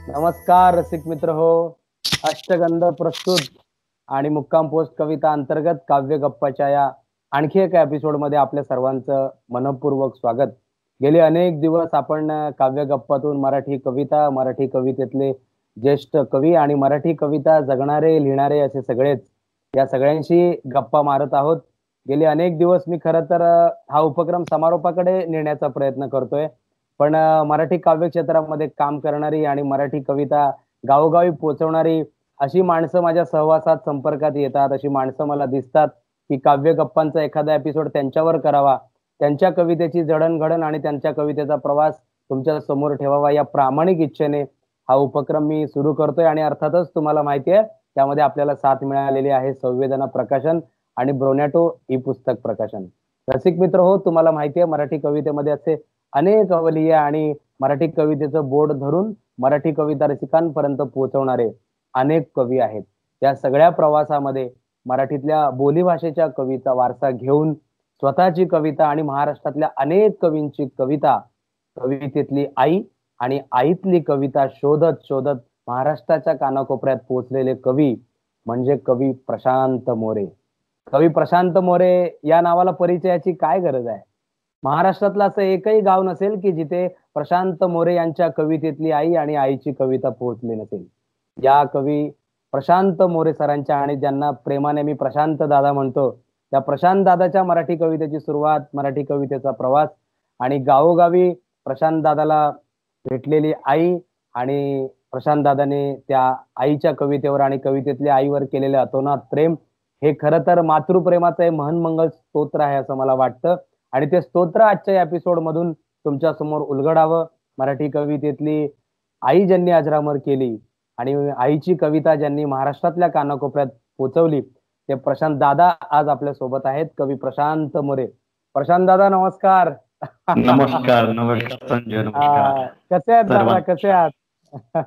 नमस्कार रसिक मित्र हो. अष्टगंध प्रस्तुत आणि मुक्काम पोस्ट कविता अंतर्गत काव्य गप्पाच्या या आणखी एका एपिसोड मध्ये आपल्या सर्वांचं मनपूर्वक स्वागत. गेले अनेक दिवस आपण काव्य गप्पातून मराठी कविता, मराठी कवितेतले ज्येष्ठ कवी आणि मराठी कविता जगणारे लिहिणारे असे सगळेच या सगळ्यांशी गप्पा मारत आहोत. गेले अनेक दिवस मी खरं तर हा उपक्रम समारोपाकडे नेण्याचा प्रयत्न करतोय. पण मराठी काव्य क्षेत्रामध्ये काम करणारी आणि मराठी कविता गावोगावी पोहोचवणारी अशी माणसं माझ्या सहवासात संपर्कात येतात. अशी माणसं मला दिसतात की काव्य गप्पांचा एखादा एपिसोड त्यांच्यावर करावा, त्यांच्या कवितेची जडणघडण आणि त्यांच्या कवितेचा प्रवास तुमच्या समोर ठेवावा या प्रामाणिक इच्छेने हा उपक्रम मी सुरू करतोय. आणि अर्थातच तुम्हाला माहिती आहे त्यामध्ये आपल्याला साथ मिळालेली आहे संवेदना प्रकाशन आणि ब्रोनॅटो ई पुस्तक प्रकाशन. रसिक मित्र हो, तुम्हाला माहिती आहे मराठी कवितेमध्ये असे अनेक अवलिया आणि मराठी कवितेचं बोर्ड धरून मराठी कविता रसिकांपर्यंत पोहोचवणारे अनेक कवी आहेत. या सगळ्या प्रवासामध्ये मराठीतल्या बोलीभाषेच्या कवीचा वारसा घेऊन स्वतःची कविता आणि महाराष्ट्रातल्या अनेक कवींची कविता, कवितेतली आई आणि आईतली कविता शोधत शोधत महाराष्ट्राच्या कानाकोपऱ्यात पोहोचलेले कवी म्हणजे कवी प्रशांत मोरे. कवी प्रशांत मोरे या नावाला परिचयाची काय गरज आहे? महाराष्ट्रातलं असं एकही गाव नसेल की जिथे प्रशांत मोरे यांच्या कवितेतली आई आणि आईची कविता पोहोचली नसेल. या कवी प्रशांत मोरे सरांच्या आणि ज्यांना प्रेमाने मी प्रशांत दादा म्हणतो, त्या प्रशांत दादाच्या मराठी कवितेची सुरुवात, मराठी कवितेचा प्रवास आणि गावोगावी प्रशांत दादाला भेटलेली आई आणि प्रशांत दादाने त्या आईच्या कवितेवर आणि कवितेतल्या आईवर केलेले अतोनात प्रेम हे खरं तर मातृप्रेमाचं हे महन्मंगल स्तोत्र आहे असं मला वाटतं. आणि ते स्तोत्र आजच्या एपिसोड मधून तुमच्या समोर उलगडावं. मराठी कवितेतली आई ज्यांनी अजरामर केली आणि आईची कविता ज्यांनी महाराष्ट्रातल्या कानाकोपऱ्यात पोहोचवली ते प्रशांत दादा आज आपल्या सोबत आहेत. कवी प्रशांत मोरे. प्रशांत दादा नमस्कार. नमस्कार. नमस्कार संजय. नमस्कार. कसे आहेत दादा? कसे आहात?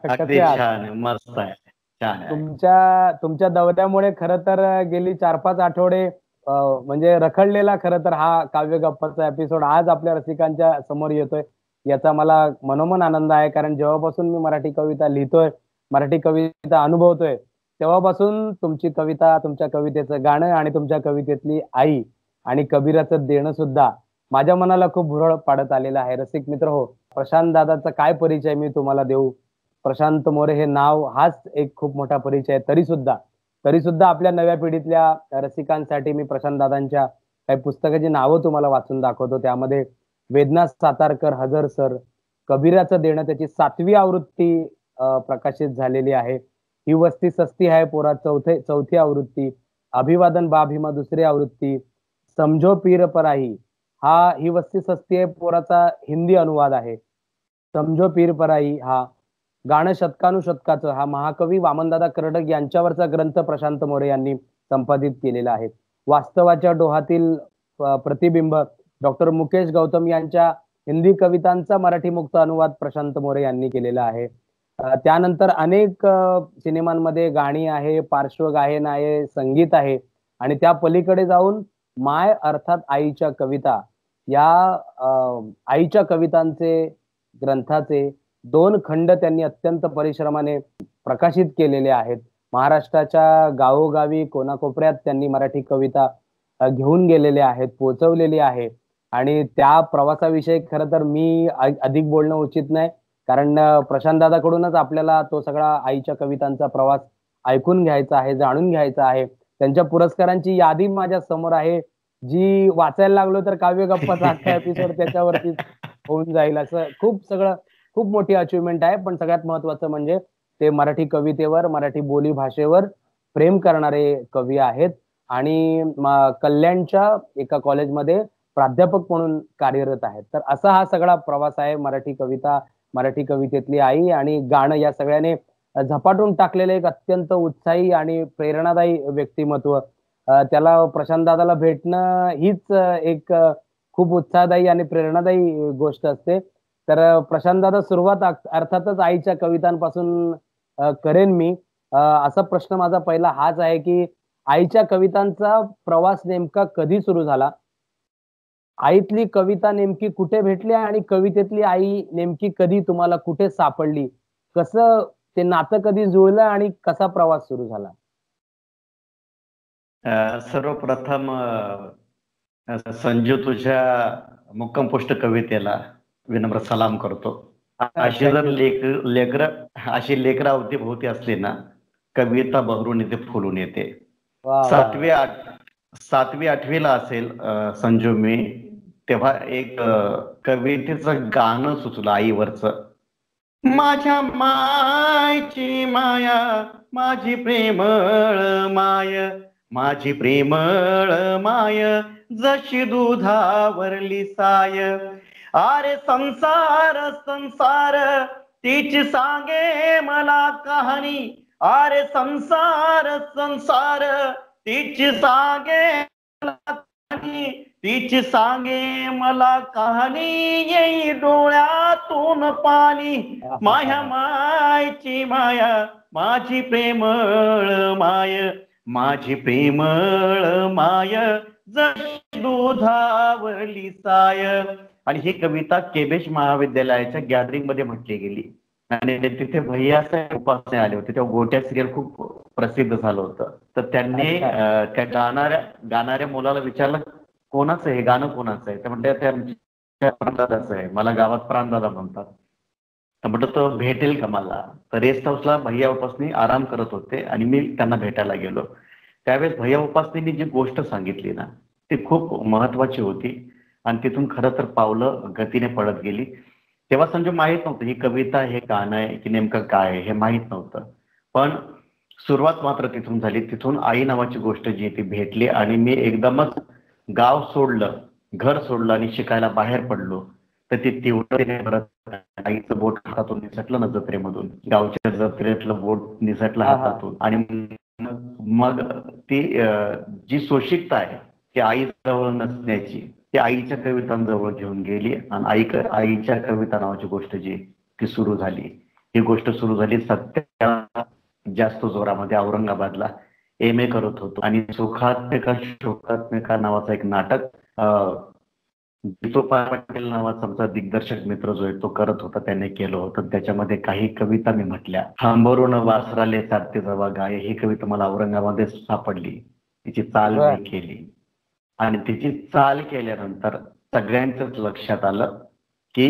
अगदी छान आहे. मस्त आहे. छान आहे. तुमच्या दौऱ्यामुळे खरं तर गेली 4-5 आठवडे म्हणजे रखडलेला खरं तर हा काव्य गप्पाचा एपिसोड आज आपल्या रसिकांच्या समोर येतोय. याचा मला मनोमन आनंद आहे. कारण जेव्हापासून मी मराठी कविता लिहितोय, मराठी कविता अनुभवतोय, तेव्हापासून तुमची कविता, तुमच्या कवितेचं गाणं आणि तुमच्या कवितेतली आई आणि कबीराचं देणं सुद्धा माझ्या मनाला खूप भुरळ पाडत आलेलं आहे. रसिक मित्र हो, प्रशांत दादाचा काय परिचय मी तुम्हाला देऊ? प्रशांत मोरे हे नाव हाच एक खूप मोठा परिचय आहे. तरी सुद्धा आपल्या नव्या पिढीतल्या रसिकांसाठी मी प्रशांत दादांच्या काही पुस्तकाची नावं तुम्हाला वाचून दाखवतो. त्यामध्ये वेदना सातारकर हजर सर, कबीराचं देणं त्याची 7वी आवृत्ती प्रकाशित झालेली आहे. ही वस्ती सस्ती आहे पोरा चौथी आवृत्ती, अभिवादन बा भीमा 2री आवृत्ती, समझो पीर पराही ही वस्ती सस्ती आहे पोराचा हिंदी अनुवाद आहे. समझो पीर पराई हा गाणं शतकानुशतकाचं हा महाकवी वामनदादा कर्डक यांच्यावरचा ग्रंथ प्रशांत मोरे यांनी संपादित केलेला आहे. वास्तवाच्या डोहातील प्रतिबिंब डॉक्टर मुकेश गौतम यांच्या हिंदी कवितांचा मराठी मुक्त अनुवाद प्रशांत मोरे यांनी केलेला आहे. त्यानंतर अनेक सिनेमांमध्ये गाणी आहे, पार्श्वगायन आहे, संगीत आहे आणि त्या पलीकडे जाऊन माय अर्थात आईच्या कविता या आईच्या कवितांचे ग्रंथाचे 2 खंड त्यांनी अत्यंत परिश्रमाने प्रकाशित केलेले आहेत. महाराष्ट्राच्या गावोगावी कोनाकोपऱ्यात त्यांनी मराठी कविता घेऊन गेलेले आहेत, पोहोचवलेली आहे. आणि त्या प्रवासाविषयी खरं तर मी अधिक बोलणं उचित नाही, कारण प्रशांत दादाकडूनच आपल्याला तो सगळा आईच्या कवितांचा प्रवास ऐकून घ्यायचा आहे, जाणून घ्यायचा आहे. त्यांच्या पुरस्कारांची यादी माझ्या समोर आहे, जी वाचायला लागलो तर काव्य गप्पाचा अख्खा एपिसोड त्याच्यावरती होऊन जाईल. असं खूप मोठी अचिव्हमेंट आहे. पण सगळ्यात महत्वाचं म्हणजे ते मराठी कवितेवर, मराठी बोली भाषेवर प्रेम करणारे कवी आहेत आणि कल्याणच्या एका कॉलेजमध्ये प्राध्यापक म्हणून कार्यरत आहेत. तर असा हा सगळा प्रवास आहे. मराठी कविता, मराठी कवितेतली आई आणि गाणं या सगळ्याने झपाटून टाकलेलं एक अत्यंत उत्साही आणि प्रेरणादायी व्यक्तिमत्व. त्याला प्रशांत दादाला भेटणं हीच एक खूप उत्साहदायी आणि प्रेरणादायी गोष्ट असते. तर प्रशांत दादा सुरुवात अर्थातच आईच्या कवितांपासून करेन मी. असा प्रश्न माझा पहिला हाच आहे की आईच्या कवितांचा प्रवास नेमका कधी सुरू झाला? आईतली कविता नेमकी कुठे भेटली आणि कवितेतली आई नेमकी कधी तुम्हाला कुठे सापडली? कसं ते नातं कधी जुळलं आणि कसा प्रवास सुरू झाला? सर्वप्रथम संजू, तुझ्या मुक्काम पोस्ट कवितेला विनम्र सलाम करतो. अशी जर अशी लेकरं अवतीभोवती असली ना, कविता बहरून येते, फुलून येते. वा वा. सातवी आठवीला असेल संजू मी, तेव्हा एक कवितेचं गाणं सुचलं आईवरचं. माझ्या मायची माया, माझी प्रेमळ माय, माझी प्रेमळ माय, जशी दुधावरली साय. अरे संसार संसार तिची सांगे मला कहाणी. अरे संसार संसार तिची सांगे मला कहाणी. तिची सांगे मला कहाणी, येई डोळ्यातून पाणी. माझ्या मायची माया, माझी प्रेमळ माय, माझी प्रेमळ माय, जशी दुधावरली साय. आणि ही कविता केबेश महाविद्यालयाच्या गॅदरिंग मध्ये म्हटली गेली आणि तिथे भैयाचे उपासने आले होते. तेव्हा गोट्या सिरियल खूप प्रसिद्ध झालं होतं. तर त्यांनी त्या गाणाऱ्या मुलाला विचारलं, कोणाचं हे गाणं कोणाचं आहे? तर म्हणते त्या प्राणदादाचं आहे, मला गावात प्राणदादा म्हणतात. तर म्हटलं तो भेटेल का मला? तर रेस्ट हाऊसला भैया उपासनी आराम करत होते आणि मी त्यांना भेटायला गेलो. त्यावेळेस भैया उपासनीने जी गोष्ट सांगितली ना, ती खूप महत्वाची होती आणि तिथून खरं तर पावलं गतीने पडत गेली. तेव्हा संजू माहित नव्हतं ही कविता, हे गाणं आहे की नेमकं काय आहे हे माहित नव्हतं. पण सुरुवात मात्र तिथून झाली. तिथून आई नावाची गोष्ट जी ती भेटली आणि मी एकदमच गाव सोडलं, घर सोडलं आणि शिकायला बाहेर पडलो. तर ते तेवढं आईचं बोट हातातून निसटलं ना जत्रेमधून, गावच्या जत्रेतलं बोट निसटलं हातातून. आणि मग ती जी सोशिकता आहे ती आई जवळ नसण्याची, ती आईच्या कवितांजवळ घेऊन गेली आणि आईच्या कविता नावाची गोष्ट जी ती सुरू झाली. ही गोष्ट सुरू झाली सत्या जास्त जोरामध्ये औरंगाबादला MA करत होतो आणि सुखात्मिका शोकात्मिका नावाचं एक नाटक जितो पाटील नावाचा आमचा दिग्दर्शक मित्र जो आहे तो करत होता, त्याने केलं होतं. त्याच्यामध्ये काही कविता मी म्हटल्या. हांबरून वासराले चालते जवा गाय, ही कविता मला औरंगाबादमध्ये सापडली. तिची चाल मी केली आणि तिची चाल केल्यानंतर सगळ्यांच्याच लक्षात आलं की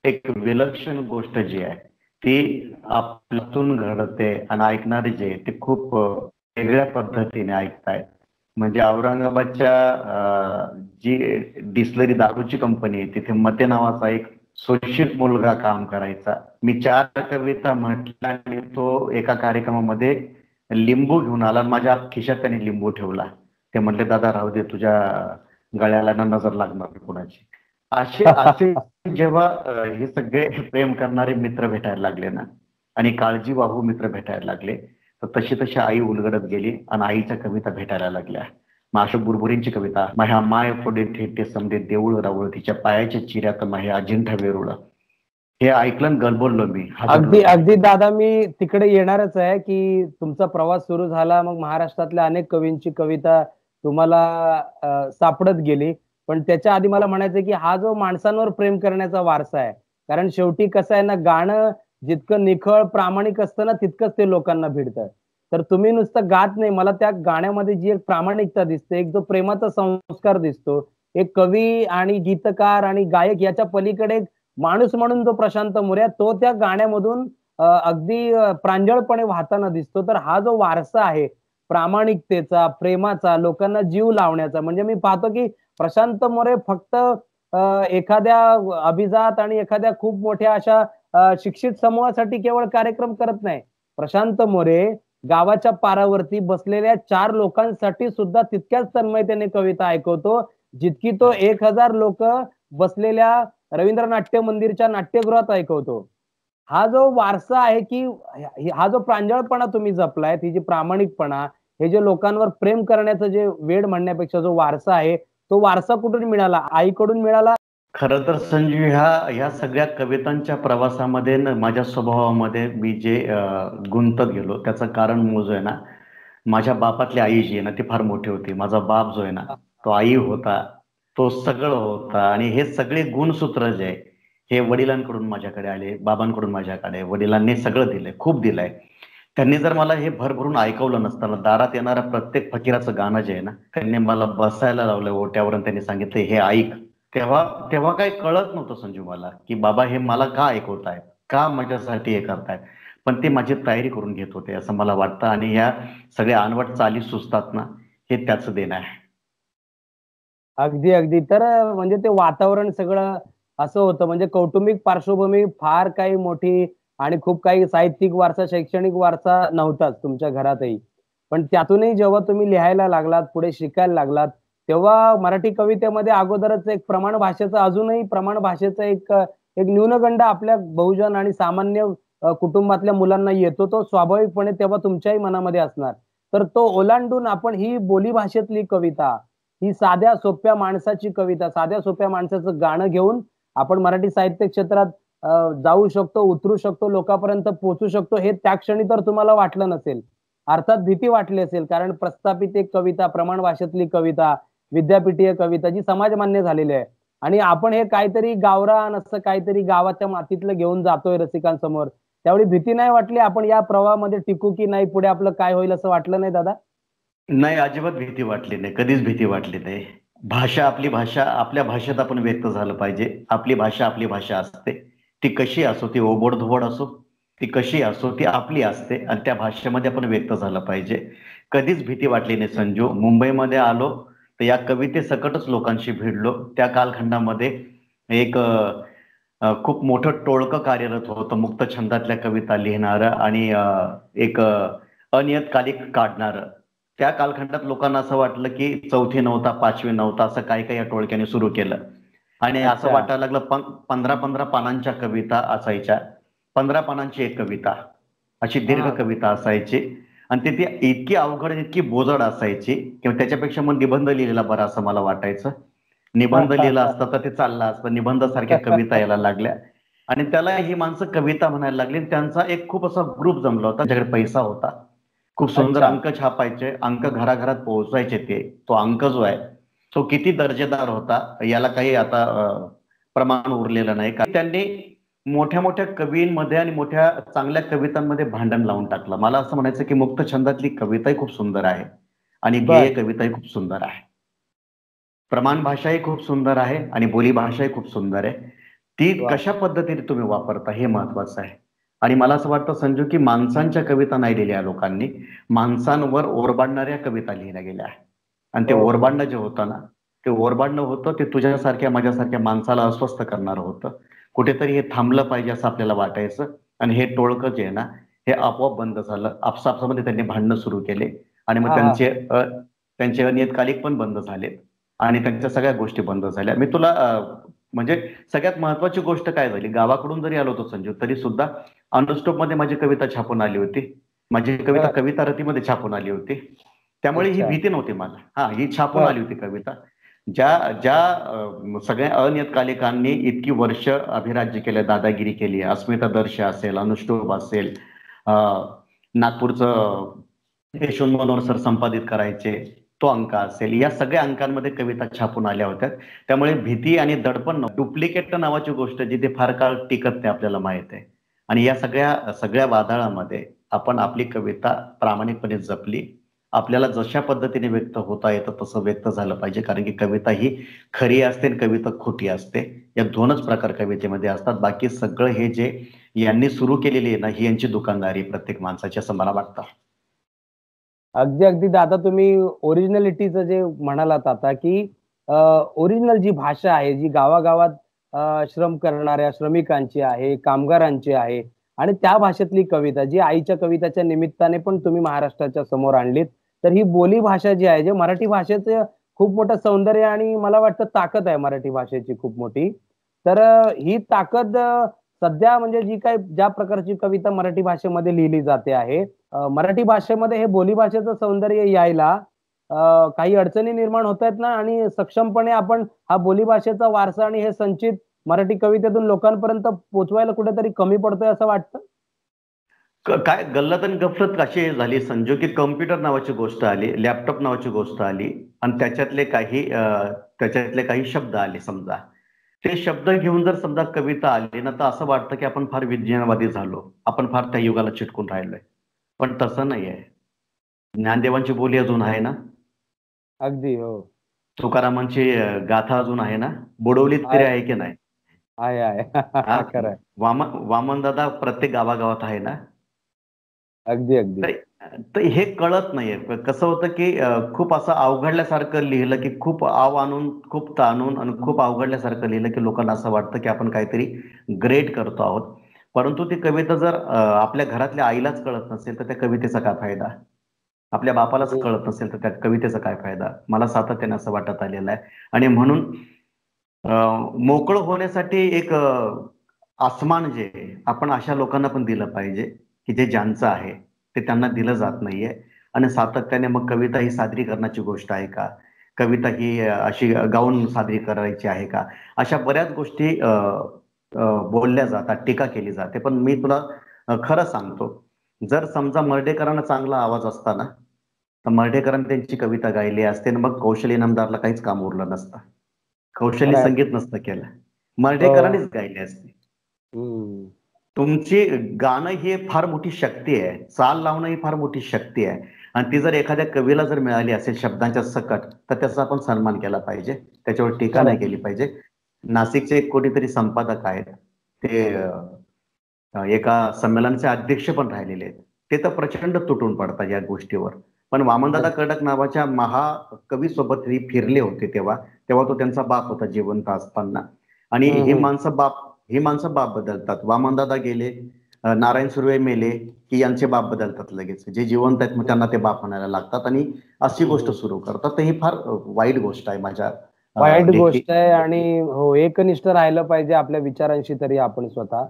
एक विलक्षण गोष्ट जी आहे ती आपल्यातून घडते आणि ऐकणारे जे ते खूप वेगळ्या पद्धतीने ऐकतायत. म्हणजे औरंगाबादच्या जी डिस्लरी दारूची कंपनी आहे तिथे मते नावाचा एक शोषित मुलगा काम करायचा. मी 4 कविता म्हटल्या आणि तो एका कार्यक्रमामध्ये लिंबू घेऊन आला, माझ्या खिशात त्याने लिंबू ठेवला. ते म्हणले, दादा राहू दे, तुझ्या गळ्याला नजर लागणार कोणाची. असे जेव्हा हे सगळे प्रेम करणारे मित्र भेटायला लागले ना आणि काळजीवाहू मित्र भेटायला लागले, तर तशी तशी आई उलगडत गेली आणि आईच्या कविता भेटायला लागल्या. मग अशोक बुरबुरींची कविता, माझ्या माय पुढे थेटे समदे देऊळ राऊळ, तिच्या पायाच्या चिऱ्यात माझ्या अजिंठा वेरूळ. हे ऐकलं गलबोललो मी. अगदी दादा, मी तिकडे येणारच आहे की तुमचा प्रवास सुरू झाला, मग महाराष्ट्रातल्या अनेक कवींची कविता तुम्हाला सापडत गेली. पण त्याच्या आधी मला म्हणायचं की हा जो माणसांवर प्रेम करण्याचा वारसा आहे, कारण शेवटी कसं आहे ना, गाणं जितकं निखळ प्रामाणिक असतं ना तितकंच ते लोकांना भिडतं. तर तुम्ही नुसतं गात नाही, मला त्या गाण्यामध्ये जी एक प्रामाणिकता दिसते, एक जो प्रेमाचा संस्कार दिसतो, एक कवी आणि गीतकार आणि गायक याच्या पलीकडे माणूस म्हणून जो प्रशांत मोरे तो त्या गाण्यामधून अगदी प्रांजळपणे वाहताना दिसतो. तर हा जो वारसा आहे प्रामाणिकतेचा, प्रेमाचा, लोकांना जीव लावण्याचा, म्हणजे मी पाहतो की प्रशांत मोरे फक्त एखाद्या अभिजात आणि एखाद्या खूप मोठ्या अशा शिक्षित समूहासाठी केवळ कार्यक्रम करत नाही. प्रशांत मोरे गावाच्या पारावरती बसलेल्या 4 लोकांसाठी सुद्धा तितक्याच तन्मयतेने कविता ऐकवतो, जितकी तो 1000 लोक बसलेल्या रवींद्र नाट्य मंदिरच्या नाट्यगृहात ऐकवतो. हा जो वारसा आहे की हा जो प्रांजळपणा तुम्ही जपलाय, ती जी प्रामाणिकपणा, हे जे लोकांवर प्रेम करण्याचं जे वेड म्हणण्यापेक्षा जो वारसा आहे, तो वारसा कुठून मिळाला? आईकडून मिळाला? खरं तर संजू, ह्या सगळ्या कवितांच्या प्रवासामध्ये माझ्या स्वभावामध्ये मी जे गुंतत गेलो त्याचं कारण मूळ आहे ना, माझ्या बापातली आई जी आहे ना ती फार मोठी होती. माझा बाप जो आहे ना तो आई होता, तो सगळं होता. आणि हे सगळे गुणसूत्र जे आहे हे वडिलांकडून माझ्याकडे आले, बाबांकडून माझ्याकडे. वडिलांनी सगळं दिलंय, खूप दिलंय. त्यांनी जर मला हे भरभरून ऐकवलं नसतं, दारात येणाऱ्या प्रत्येक फकीराचं गाणं जे आहे ना, त्यांनी मला बसायला लावलं ओट्यावर आणि त्यांनी सांगितलं हे ऐक. तेव्हा तेव्हा काही कळत नव्हतं संजू मला, की बाबा हे मला का ऐकवतायत, का माझ्यासाठी हे करतायत. पण ते माझी तयारी करून घेत होते असं मला वाटतं. आणि या सगळ्या अनवट चाली सुचतात ना, हे त्याचं देणं आहे. अगदी अगदी. तर म्हणजे ते वातावरण सगळं असं होतं, म्हणजे कौटुंबिक पार्श्वभूमी फार काही मोठी आणि खूप काही साहित्यिक वारसा, शैक्षणिक वारसा नव्हताच तुमच्या घरातही. पण त्यातूनही जेव्हा तुम्ही लिहायला लागलात, पुढे शिकायला लागलात, तेव्हा मराठी कवितेमध्ये अगोदरच एक प्रमाण भाषेचं, अजूनही प्रमाण भाषेचं एक न्यूनगंड आपल्या बहुजन आणि सामान्य कुटुंबातल्या मुलांना येतो. तो स्वाभाविकपणे तेव्हा तुमच्याही मनामध्ये असणार. तर तो ओलांडून आपण ही बोलीभाषेतली कविता, ही साध्या सोप्या माणसाची कविता, साध्या सोप्या माणसाचं गाणं घेऊन आपण मराठी साहित्य क्षेत्रात जाऊ शकतो, उतरू शकतो, लोकांपर्यंत पोहोचू शकतो, हे त्या क्षणी तर तुम्हाला वाटलं नसेल. अर्थात भीती वाटली असेल, कारण प्रस्थापित एक कविता, प्रमाण भाषेतली कविता, विद्यापीठीय कविता जी समाजमान्य झालेली आहे आणि आपण हे काहीतरी गावरान असं काहीतरी गावाच्या मातीतलं घेऊन जातोय रसिकांसमोर. त्यावेळी भीती नाही वाटली, आपण या प्रवाहामध्ये टिकू की नाही, पुढे आपलं काय होईल असं वाटलं नाही दादा? नाही, अजिबात भीती वाटली नाही, कधीच भीती वाटली नाही. भाषा आपली भाषा, आपल्या भाषेत आपण व्यक्त झालं पाहिजे. आपली भाषा आपली भाषा असते, ती कशी असो, ती ओबड असो, ती कशी असो, ती आपली असते आणि त्या भाषेमध्ये आपण व्यक्त झालं पाहिजे. कधीच भीती वाटली नाही संजू. मुंबईमध्ये आलो तर या कवितेसकटच लोकांशी भिडलो. त्या कालखंडामध्ये एक खूप मोठं टोळकं कार्यरत होतं, मुक्त छंदातल्या कविता लिहिणारं आणि एक अनियतकालिक काढणारं. त्या कालखंडात लोकांना असं वाटलं की चौथी नव्हता, पाचवी नव्हता, असं काही काही या टोळक्याने सुरू केलं. आणि असं अच्छा. वाटायला लागलं 15-15 पानांच्या कविता असायच्या. 15 पानांची एक कविता, अशी दीर्घ हां. कविता असायची. आणि ती इतकी अवघड, इतकी बोजड असायची किंवा त्याच्यापेक्षा मग निबंध लिहिलेला बरा असं मला वाटायचं. निबंध लिहिला असता तर ते चाललं असतं. निबंध सारख्या कविता यायला लागल्या आणि त्याला ही माणसं कविता म्हणायला लागली. त्यांचा एक खूप असा ग्रुप जमला होता, ज्याच्याकडे पैसा होता. खूप सुंदर अच्छा. अंक छापायचे, अंक घराघरात पोहोचायचे. तो अंक जो आहे तो किती दर्जेदार होता याला काही आता प्रमाण उरलेलं नाही. कारण त्यांनी मोठ्या मोठ्या कवींमध्ये आणि मोठ्या चांगल्या कवितांमध्ये भांडण लावून टाकलं. मला असं म्हणायचं की मुक्त छंदातली कविताही खूप सुंदर आहे आणि गेय बरं. कविताही खूप सुंदर आहे. प्रमाण भाषाही खूप सुंदर आहे आणि बोली भाषाही खूप सुंदर आहे. ती वाह! कशा पद्धतीने तुम्ही वापरता हे महत्वाचं आहे. आणि मला असं वाटतं संजू की माणसांच्या कविता नाही लिहिल्या लोकांनी, माणसांवर ओरबाडणाऱ्या कविता लिहिल्या गेल्या आहे. आणि ते हो, हो. ओरबाडणं जे होतं ना, ते ओरबाडणं होतं ते तुझ्यासारख्या माझ्यासारख्या माणसाला अस्वस्थ करणारं होतं. कुठेतरी हे थांबलं पाहिजे असं आपल्याला वाटायचं. आणि हे टोळकं जे आहे ना, हे आपोआप बंद झालं. आपसापसामध्ये त्यांनी भांडणं सुरू केले आणि मग हां, हां. त्यांचे अनियतकालिक पण बंद झाले आणि त्यांच्या सगळ्या गोष्टी बंद झाल्या. मी तुला म्हणजे सगळ्यात महत्वाची गोष्ट काय झाली, गावाकडून जरी आलो होतो संजू, तरी सुद्धा अनुष्टुप मध्ये माझी कविता छापून आली होती. माझी कविता बरं. कविता रतीमध्ये छापून आली होती. त्यामुळे ही अच्छा. भीती नव्हती मला. हा, ही छापून बरं. आली होती कविता. ज्या ज्या सगळ्या अनियतकालिकांनी इतकी वर्ष अभिराज्य केलं, दादागिरी केली, अस्मिता दर्श असेल, अनुष्टुप असेल, नागपूरचं यशवंत मनोहर सर संपादित करायचे, तो अंक असेल, या सगळ्या अंकांमध्ये कविता छापून आल्या होत्या. त्यामुळे भीती आणि दडपण, डुप्लिकेट नावाची गोष्ट जिथे फार काळ टिकत नाही आपल्याला माहित आहे. आणि या सगळ्या सगळ्या वादळामध्ये आपण आपली कविता प्रामाणिकपणे जपली. आपल्याला जशा पद्धतीने व्यक्त होता येतं तसं व्यक्त झालं पाहिजे, कारण की कविता ही खरी असते आणि कविता खोटी असते. या दोनच प्रकार कवितेमध्ये असतात. बाकी सगळं हे जे यांनी सुरू केलेली आहे ना, ही यांची दुकानदारी प्रत्येक माणसाची, असं मला वाटतं. अगदी, अगदी दादा, तुम्ही ओरिजिनॅलिटीचं जे म्हणालात आता, की ओरिजिनल जी भाषा आहे, जी गावागावात श्रम करणाऱ्या श्रमिकांची आहे, कामगारांची आहे आणि त्या भाषेतली कविता, जी आईच्या कविताच्या निमित्ताने पण तुम्ही महाराष्ट्राच्या समोर आणलीत. तर ही बोली भाषा जी आहे, जे मराठी भाषेचं खूप मोठं सौंदर्य आणि मला वाटतं ताकद आहे मराठी भाषेची खूप मोठी. तर ही ताकद सध्या म्हणजे जी काही ज्या प्रकारची कविता मराठी भाषेमध्ये लिहिली जाते आहे, मराठी भाषेमध्ये हे बोली भाषेचं सौंदर्य यायला काही अडचणी निर्माण होत आहेत ना, आणि सक्षमपणे आपण हा बोली भाषेचा वारसा आणि हे संचित मराठी कवितेतून लोकांपर्यंत पोहोचवायला कुठेतरी कमी पडतोय असं वाटतं? काय गल्लत आणि गफलत कशी झाली संजू, की कम्प्युटर नावाची गोष्ट आली, लॅपटॉप नावाची गोष्ट आली आणि त्याच्यातले काही शब्द आले समजा. ते शब्द घेऊन जर समजा कविता आली ना, तर असं वाटतं की आपण फार विज्ञानवादी झालो, आपण फार त्या युगाला चिटकून राहिलोय. पण तसं नाही आहे. ज्ञानदेवांची बोली अजून आहे ना, अगदी हो. तुकारामांची गाथा अजून आहे ना, बुडवलीत तरी आहे आहे की नाही. आहे हा, खरंय. वामनदादा प्रत्येक गावागावात आहे ना. अगदी अगदी. तर तर हे कळत नाहीये. कसं होतं की खूप असं अवघडल्यासारखं लिहिलं की खूप आव आणून, खूप ताणून आणि खूप अवघडल्यासारखं लिहिलं की लोकांना असं वाटतं की आपण काहीतरी ग्रेट करतो आहोत. परंतु ती कविता जर आपल्या घरातल्या आईलाच कळत नसेल तर त्या कवितेचा काय फायदा? आपल्या बापालाच हम्म. कळत नसेल तर त्या कवितेचा काय फायदा? मला सातत्याने असं वाटत आलेलं आहे. आणि म्हणून मोकळं होण्यासाठी एक आसमान जे आहे, आपण अशा लोकांना पण दिलं पाहिजे की जे ज्यांचं आहे ते त्यांना दिलं जात नाहीये. आणि सातत्याने मग कविता ही सादरीकरणाची गोष्ट आहे का? कविता ही अशी गाऊन सादरी करायची आहे का? अशा बऱ्याच गोष्टी बोलल्या जातात, टीका केली जाते. पण मी तुला खरं सांगतो, जर समजा मर्ढेकरांना चांगला आवाज असता ना, तर मर्ढेकरांनी त्यांची कविता गायली असते आणि मग कौशल इनामदारला काहीच काम उरलं नसतं. कौशल्य खरंय. संगीत नसतं केलं. हो. मर्ढेकरांनीच गायली असती. हम्म. तुमची गाणं ही फार मोठी शक्ती आहे. चाल लावणं ही फार मोठी शक्ती आहे. आणि ती जर एखाद्या कवीला जर मिळाली असेल शब्दांच्या सकट, तर त्याचा आपण सन्मान केला पाहिजे. त्याच्यावर टीका खरंय. नाही केली पाहिजे. नाशिकचे एक कोणीतरी संपादक आहेत. ते एका संमेलनाचे अध्यक्ष पण राहिलेले आहेत. ते तर प्रचंड तुटून पडतात या गोष्टीवर. पण वामनदादा अगदी. कर्डक नावाच्या महाकवी सोबत हे फिरले होते तेव्हा, तेव्हा तो त्यांचा बाप होता जिवंत असताना. आणि हम्म. ही माणसं बाप बदलतात. वामनदादा गेले, नारायण सुर्वे मेले, की यांचे बाप बदलतात लगेच. जे जिवंत आहेत मग त्यांना ते बाप म्हणायला लागतात आणि अशी गोष्ट हम्म. सुरू करतात. तर ही फार वाईट गोष्ट आहे माझ्या वाईट लेखी. गोष्ट आहे आणि हो, एकनिष्ठ राहिलं पाहिजे आपल्या विचारांशी तरी आपण स्वतः.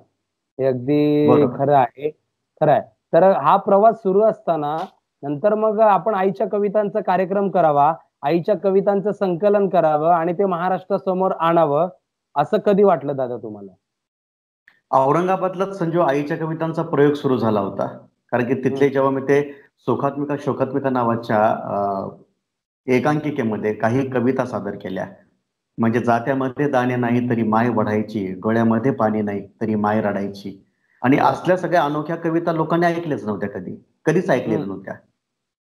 हे अगदी बरोबर. खरं आहे. खरं आहे. तर हा प्रवास सुरू असताना नंतर मग आपण आईच्या कवितांचा कार्यक्रम करावा, आईच्या कवितांचं संकलन करावं आणि ते महाराष्ट्रासमोर आणावं, असं कधी वाटलं दादा तुम्हाला? औरंगाबादलाच संजू आईच्या कवितांचा प्रयोग सुरू झाला होता. कारण की हं, तिथले जेव्हा मी ते सुखात्मिका शोकात्मिका नावाच्या एकांकिकेमध्ये काही कविता सादर केल्या. म्हणजे जात्यामध्ये दाणे नाही तरी माय वढायची, डोळ्यामध्ये पाणी नाही तरी माय रडायची. आणि हां. असल्या सगळ्या अनोख्या कविता लोकांनी ऐकल्याच नव्हत्या कधी. कधीच हं. ऐकलेल्या नव्हत्या.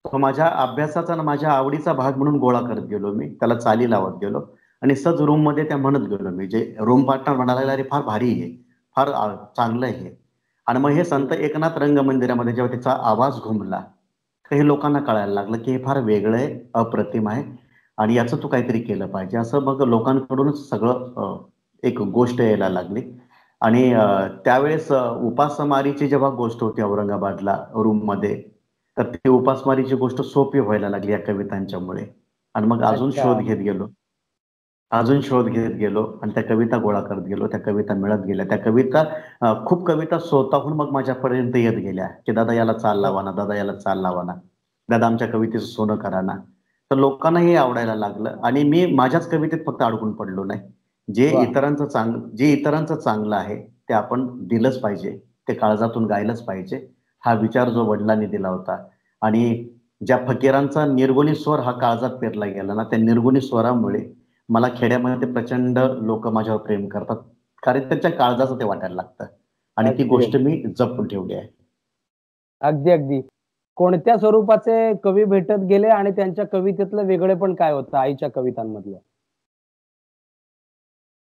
तो माझ्या अभ्यासाचा आणि माझ्या आवडीचा भाग म्हणून गोळा करत गेलो मी. त्याला चाली लावत गेलो आणि सहज रूममध्ये त्या म्हणत गेलो मी. जे रूम पार्टनर म्हणायला लागले, "अरे फार भारी आहे. फार चांगलं आहे." आणि मग हे हं. संत एकनाथ रंगमंदिरामध्ये जेव्हा त्याचा आवाज घुमला, तर हे लोकांना कळायला लागलं, की हे फार वेगळं आहे, अप्रतिम आहे आणि याचं तू काहीतरी केलं पाहिजे. असं मग लोकांकडूनच सगळं एक गोष्ट यायला लागली. आणि त्यावेळेस उपासमारीची जेव्हा गोष्ट होती औरंगाबादला रूममध्ये, तर ती उपासमारीची गोष्ट सोपी व्हायला लागली या कवितांच्यामुळे. आणि मग अच्छा. अजून शोध घेत गेलो आणि त्या कविता गोळा करत गेलो. त्या कविता मिळत गेल्या. त्या कविता खूप कविता स्वतःहून मग माझ्यापर्यंत येत गेल्या, की दादा याला चाल हं. लावा ना, दादा याला चाल लावा ना, दादा आमच्या कवितेचं सोनं करा ना. तर लोकांना हे आवडायला लागलं आणि मी माझ्याच कवितेत फक्त अडकून पडलो नाही. वाह! जे इतरांचं चांगलं आहे ते आपण दिलंच पाहिजे. ते काळजातून गायलंच पाहिजे. हा विचार जो वडिलांनी दिला होता आणि ज्या फकीरांचा निर्गुणी स्वर हा काळजात पेरला गेला ना, त्या निर्गुणी स्वरामुळे मला खेड्यामध्ये प्रचंड लोक माझ्यावर प्रेम करतात. कारण त्यांच्या काळजाचं ते वाटायला लागतं आणि ती अगदी, गोष्ट अगदी. मी जपून ठेवली आहे. अगदी, अगदी. कोणत्या स्वरूपाचे कवी भेटत गेले आणि त्यांच्या कवितेतलं वेगळेपण काय होतं आईच्या कवितांमधलं?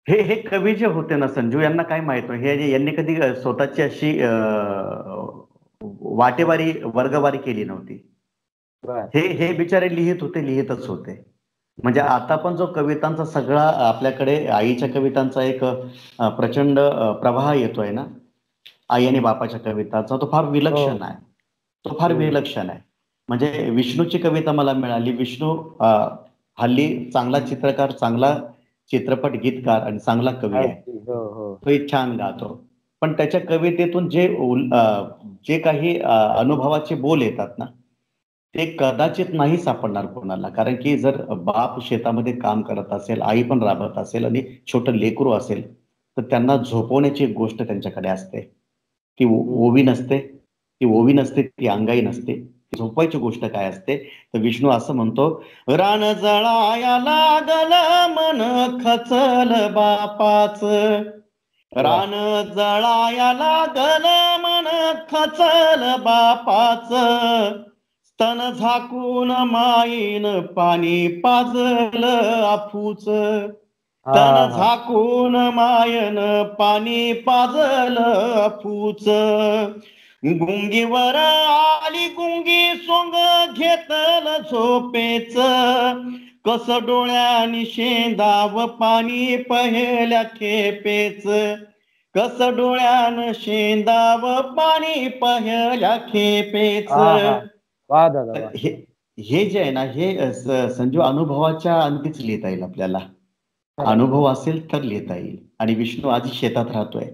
हे कवी जे होते ना संजू, यांना काय माहित नाही. यांनी कधी स्वतःची अशी वाटेवारी वर्गवारी केली नव्हती. बरं. हे बिचारे लिहित होते, लिहितच होते. म्हणजे आता पण जो कवितांचा सगळा आपल्याकडे आईच्या कवितांचा एक प्रचंड प्रवाह येतोय ना, आई आणि बापाच्या कवितांचा, तो फार विलक्षण हो. आहे. तो फार हं. विलक्षण आहे. म्हणजे विष्णूची कविता मला मिळाली. विष्णू हल्ली चांगला चित्रकार, चांगला चित्रपट गीतकार आणि चांगला कवी आहे. अगदी. हो, हो. तोही छान गातो. पण त्याच्या कवितेतून जे काही अनुभवाचे बोल येतात ना, ते कदाचित नाही सापडणार कोणाला. कारण की जर बाप शेतामध्ये काम करत असेल, आई पण राबत असेल आणि छोटं लेकरू असेल, तर त्यांना झोपवण्याची एक गोष्ट त्यांच्याकडे असते. ती हं. ओवी नसते, ती अंगाई नसते. झोपायची गोष्ट काय असते तर विष्णू असं म्हणतो, रान जळाया लागल मन खचल बापाच, रान जळाया लागल मन खचल बापाच, स्तन झाकून माईन पाणी पाजल आफूच, तन झाकून मायन पाणी पाजल आफूच, गुंगीवर आली गुंगी सोंग घेतल झोपेच, कस डोळ्यानी शेंदाव पाणी पहिल्या खेपेच, कस डोळ्यान शेंदाव पाणी पहिल्या खेपेच. हे जे आहे ना हे संजू अनुभवाच्या अंतीच लिहिता येईल आपल्याला. अनुभव असेल तर लिहिता येईल. आणि विष्णू आधी शेतात राहतोय,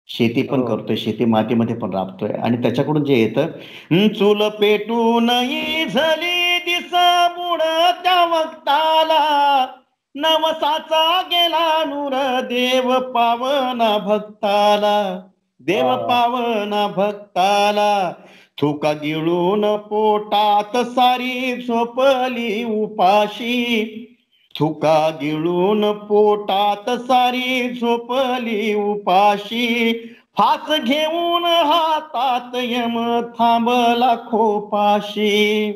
शेती पण करतोय, शेती मातीमध्ये पण राबतोय आणि त्याच्याकडून जे येतं, चूल पेटून झाली दिस बुड त्या वक्ताला, नवसाचा गेला नूर देव पावना भक्ताला, देव पावना भक्ताला, थुका गिळून पोटात सारी झोपली उपाशी, थुका गिळून पोटात सारी झोपली उपाशी, फास घेऊन हातात यम थांबला खोपाशी.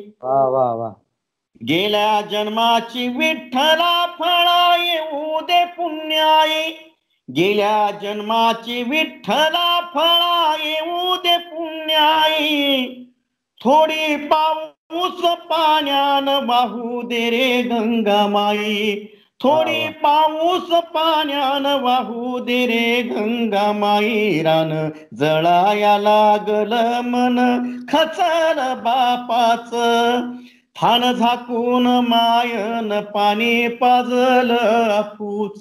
गेल्या जन्माची विठ्ठला फळा येऊ दे पुण्याई, गेल्या जन्माची विठ्ठला फळा येऊ दे पुण्याई, थोडी पाऊस पाण्यान वाहू दे रे गंगामाई, थोडी पाऊस पाण्यान वाहू दे रे गंगामाई, रान जळाया लागल मन खचल बापाच, थान झाकून मायन पाणी पाजल आफूच.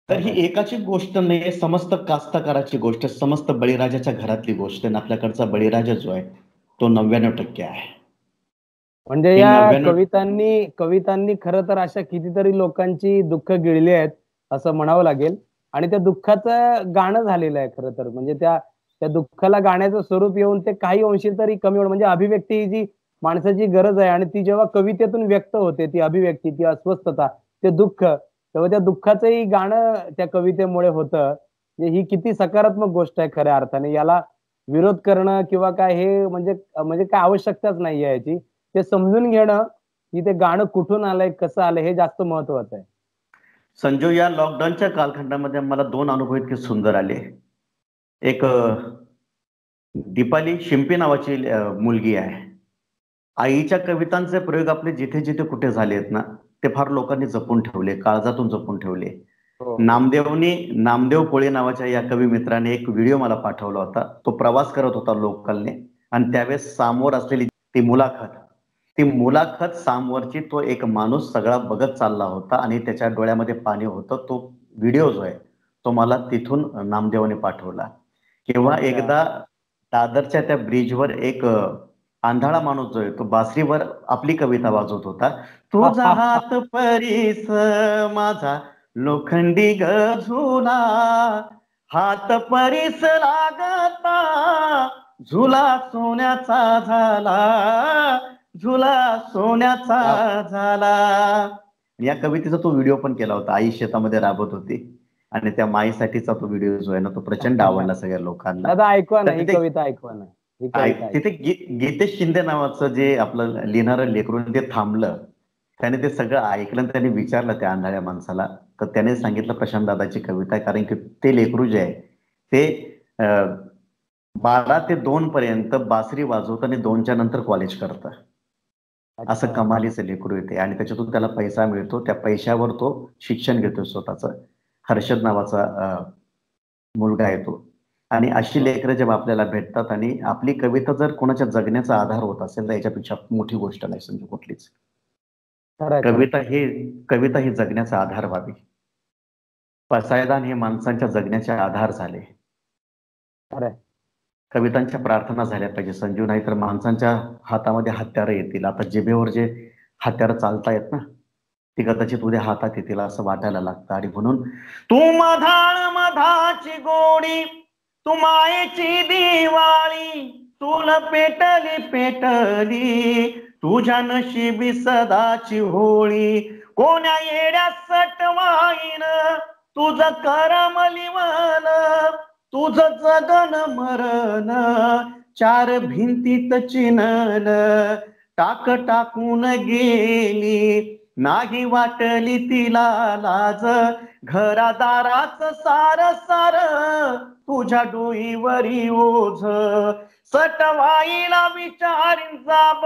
तर ही एकाची गोष्ट नाही, समस्त कास्तकाराची गोष्ट, समस्त बळीराजाच्या घरातली गोष्ट आहे. आपल्याकडचा बळीराजा जो आहे तो 99% आहे. म्हणजे या कवितांनी खरं तर अशा कितीतरी लोकांची दुःख गिळली आहेत असं म्हणावं लागेल. आणि त्या दुःखाचं गाणं झालेलं आहे खरं तर. म्हणजे त्या दुःखाला गाण्याचं स्वरूप येऊन ते काही अंशी तरी कमी होणं, म्हणजे अभिव्यक्ती ही जी माणसाची गरज आहे आणि ती जेव्हा कवितेतून व्यक्त होते, ती अभिव्यक्ती, ती अस्वस्थता, ते दुःख, तेव्हा त्या दुःखाचंही गाणं त्या कवितेमुळे होतं. ही किती सकारात्मक गोष्ट आहे खऱ्या अर्थाने. याला विरोध करणं किंवा काय हे म्हणजे काय आवश्यकताच नाही आहे याची. ते समजून घेणं की ते गाणं कुठून आलंय, कसं आलंय, हे जास्त महत्वाचं आहे. संजू, या लॉकडाऊनच्या कालखंडामध्ये मला 2 अनुभव इतके सुंदर आले. एक दीपाली शिंपे नावाची मुलगी आहे. आईच्या कवितांचे प्रयोग आपले जिथे जिथे कुठे झालेत ना, ते फार लोकांनी जपून ठेवले, काळजातून जपून ठेवले. नामदेव कोळे नावाच्या या कवी मित्राने एक व्हिडिओ मला पाठवला होता. तो प्रवास करत होता लोकलने आणि त्यावेळेस सामोर असलेली ती मुलाखत सामोरची तो एक माणूस सगळा बघत चालला होता आणि त्याच्या डोळ्यामध्ये पाणी होतं. तो व्हिडिओ जो आहे तो मला तिथून नामदेवाने पाठवला. किंवा एकदा दादरच्या त्या ब्रिजवर एक आंधळा माणूस जो आहे तो बासरीवर आपली कविता वाजवत होता. तुझा हात परीस माझा लोखंडी झुला, हात परीस लागता झुला सोन्याचा झाला, झुला सोन्याचा झाला. या कवितेचा तो व्हिडिओ पण केला होता. आई शेतामध्ये राबत होती आणि त्या माईसाठीचा तो व्हिडिओ जो आहे ना तो प्रचंड आवडला सगळ्या लोकांना. तिथे गीतेश शिंदे नावाचं जे आपलं लिहिणारं लेकरू ते थांबलं, त्याने ते सगळं ऐकलं, त्याने विचारलं त्या आंधळ्या माणसाला, तर त्याने सांगितलं प्रशांत दादाची कविता आहे. कारण की ते लेकरू जे आहे ते 12 ते 2 पर्यंत बासरी वाजवत आणि 2च्या नंतर कॉलेज करतं. असं कमालीचं लेकरू येते आणि त्याच्यातून त्याला पैसा मिळतो. त्या पैशावर तो शिक्षण घेतो स्वतःच. हर्षद नावाचा मुलगा येतो. आणि अशी लेकरं जेव्हा आपल्याला भेटतात आणि आपली कविता जर कोणाच्या जगण्याचा आधार होत असेल तर याच्यापेक्षा मोठी गोष्ट नाही समजू कुठलीच. कविता ही जगण्याचा आधार व्हावी. पसायदान हे माणसांच्या जगण्याचे आधार झाले. कवितांच्या प्रार्थना झाल्या पाहिजे संजू, नाही तर माणसांच्या हातामध्ये हत्यारं येतील. आता जिभेवर जे हत्यारं चालतायत ना ती कदाचित उद्या हातात येतील असं वाटायला लागतं. आणि म्हणून तू मधाळ मधाची गोडी, तू मायेची दिवाळी तुल पेटली पेटली, तुझ्या नशिबी सदाची होळी, कोण्या येड्या सटवाईन तुझं करम लिवल, तुझं जगन मरण चार भिंतीत चिनल, टाक टाकून गेली नाही वाटली तिला लाज, घरादाराच सार सार तुझ्या डोईवरी ओझ, सटवाईला विचारीन जाब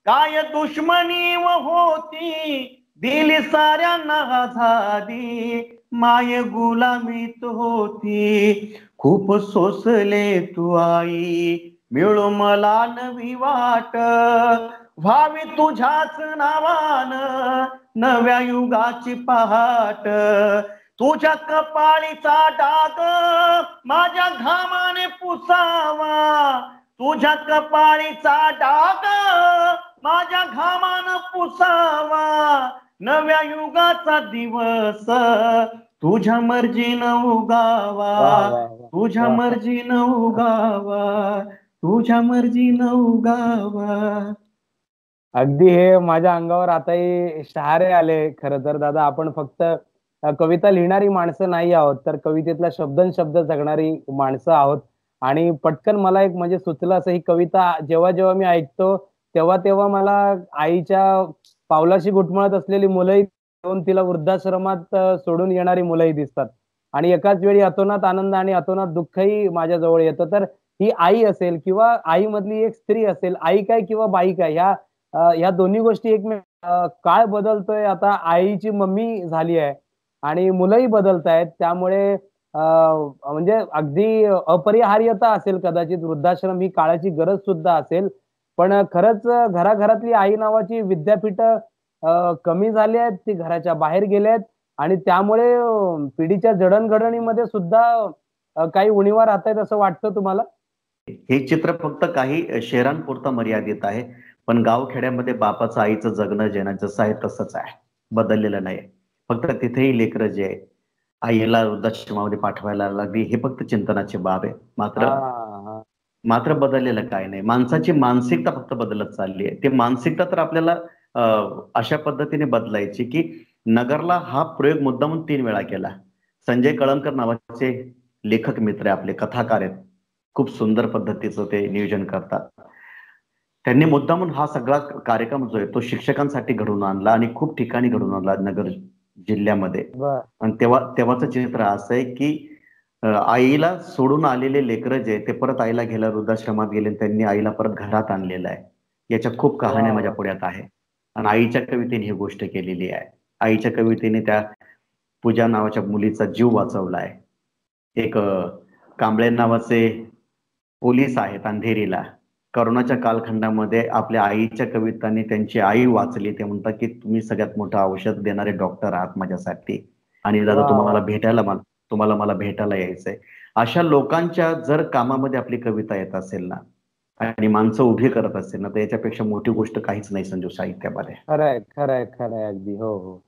काय दुश्मनी व होती, दिली साऱ्यांना झाली माय गुलामीत होती, खूप सोसले तू आई मिळो मला नवी वाट, व्हावी तुझ्याच नावान नव्या युगाची पहाट, तुझ्या कपाळीचा डाग माझ्या घामाने पुसावा, तुझ्या कपाळीचा डाग माझ्या घामाने पुसावा, नव्या युगाचा दिवस तुझ्या मर्जीनं उगावा, तुझ्या मर्जीनं उगावा, तुझ्या मर्जीनं उगावा. अगदी हे माझ्या अंगावर आताही शहारे आले. खरं तर दादा, आपण फक्त कविता लिहिणारी माणसं नाही आहोत, तर कवितेतला शब्द जगणारी माणसं आहोत. आणि पटकन मला एक म्हणजे सुचलं असं, ही कविता जेव्हा जेव्हा मी ऐकतो तेव्हा मला आईच्या पावलाशी घुटमळत असलेली मुलंही घेऊन तिला वृद्धाश्रमात सोडून येणारी मुलंही दिसतात. आणि एकाच वेळी अतोनात आनंद आणि अतोनात दुःखही माझ्या जवळ येतं. तर ही आई असेल किंवा आईमधली एक स्त्री असेल, आई काय किंवा बाई काय, ह्या दोन्ही गोष्टी काळ बदलतोय, आता आईची मम्मी झाली आहे आणि मुलंही बदलत आहेत. त्यामुळे म्हणजे अगदी अपरिहार्यता असेल कदाचित, वृद्धाश्रम ही काळाची गरज सुद्धा असेल. पण खरंच घराघरातली आई नावाची विद्यापीठ कमी झाली आहेत, ती घराच्या बाहेर गेले आहेत. आणि त्यामुळे पिढीच्या जडणघडणीमध्ये सुद्धा काही उणीवा राहत आहेत असं वाटतं तुम्हाला? हे चित्र फक्त काही शहरांपुरतं मर्यादित आहे, पण गावखेड्यामध्ये बापाचं आईचं जगणं जेणं जसं आहे तसंच आहे, बदललेलं नाही. फक्त तिथेही लेकरं जे आहे आईला वृद्धाश्रमामध्ये पाठवायला लागली, हे फक्त चिंतनाची बाब आहे. मात्र बदललेलं काय नाही, माणसाची मानसिकता फक्त बदलत चालली आहे. ती मानसिकता तर आपल्याला अशा पद्धतीने बदलायची की नगरला हा प्रयोग मुद्दामून 3 वेळा केला. संजय कळमकर नावाचे लेखक मित्र आहे, आपले कथाकार आहेत, खूप सुंदर पद्धतीचं ते नियोजन करतात. त्यांनी मुद्दामून हा सगळा कार्यक्रम जो आहे तो शिक्षकांसाठी घडवून आणला आणि खूप ठिकाणी घडवून आणला नगर जिल्ह्यामध्ये. आणि तेव्हाचं चित्र असं आहे की आईला सोडून आलेले लेकरं जे ते परत आईला गेल्या वृद्धाश्रमात गेले, त्यांनी आईला परत घरात आणलेलं आहे. याच्या खूप कहाण्या माझ्या पुढ्यात आहे. आणि आईच्या कवितेने ही गोष्ट केलेली आहे. आईच्या कवितेने त्या पूजा नावाच्या मुलीचा जीव वाचवला आहे. एक कांबळे नावाचे पोलीस आहेत अंधेरीला, करोनाच्या कालखंडामध्ये आपल्या आईच्या कवितांनी त्यांची आई वाचली. ते म्हणतात की तुम्ही सगळ्यात मोठं औषध देणारे डॉक्टर आहात माझ्यासाठी, आणि दादा तुम्हाला मला भेटायला यायचंय. अशा लोकांच्या जर कामामध्ये आपली कविता येत असेल ना आणि माणसं उभी करत असेल ना, तर याच्यापेक्षा मोठी गोष्ट काहीच नाही संजू साहित्यामध्ये. खरंय अगदी. हो.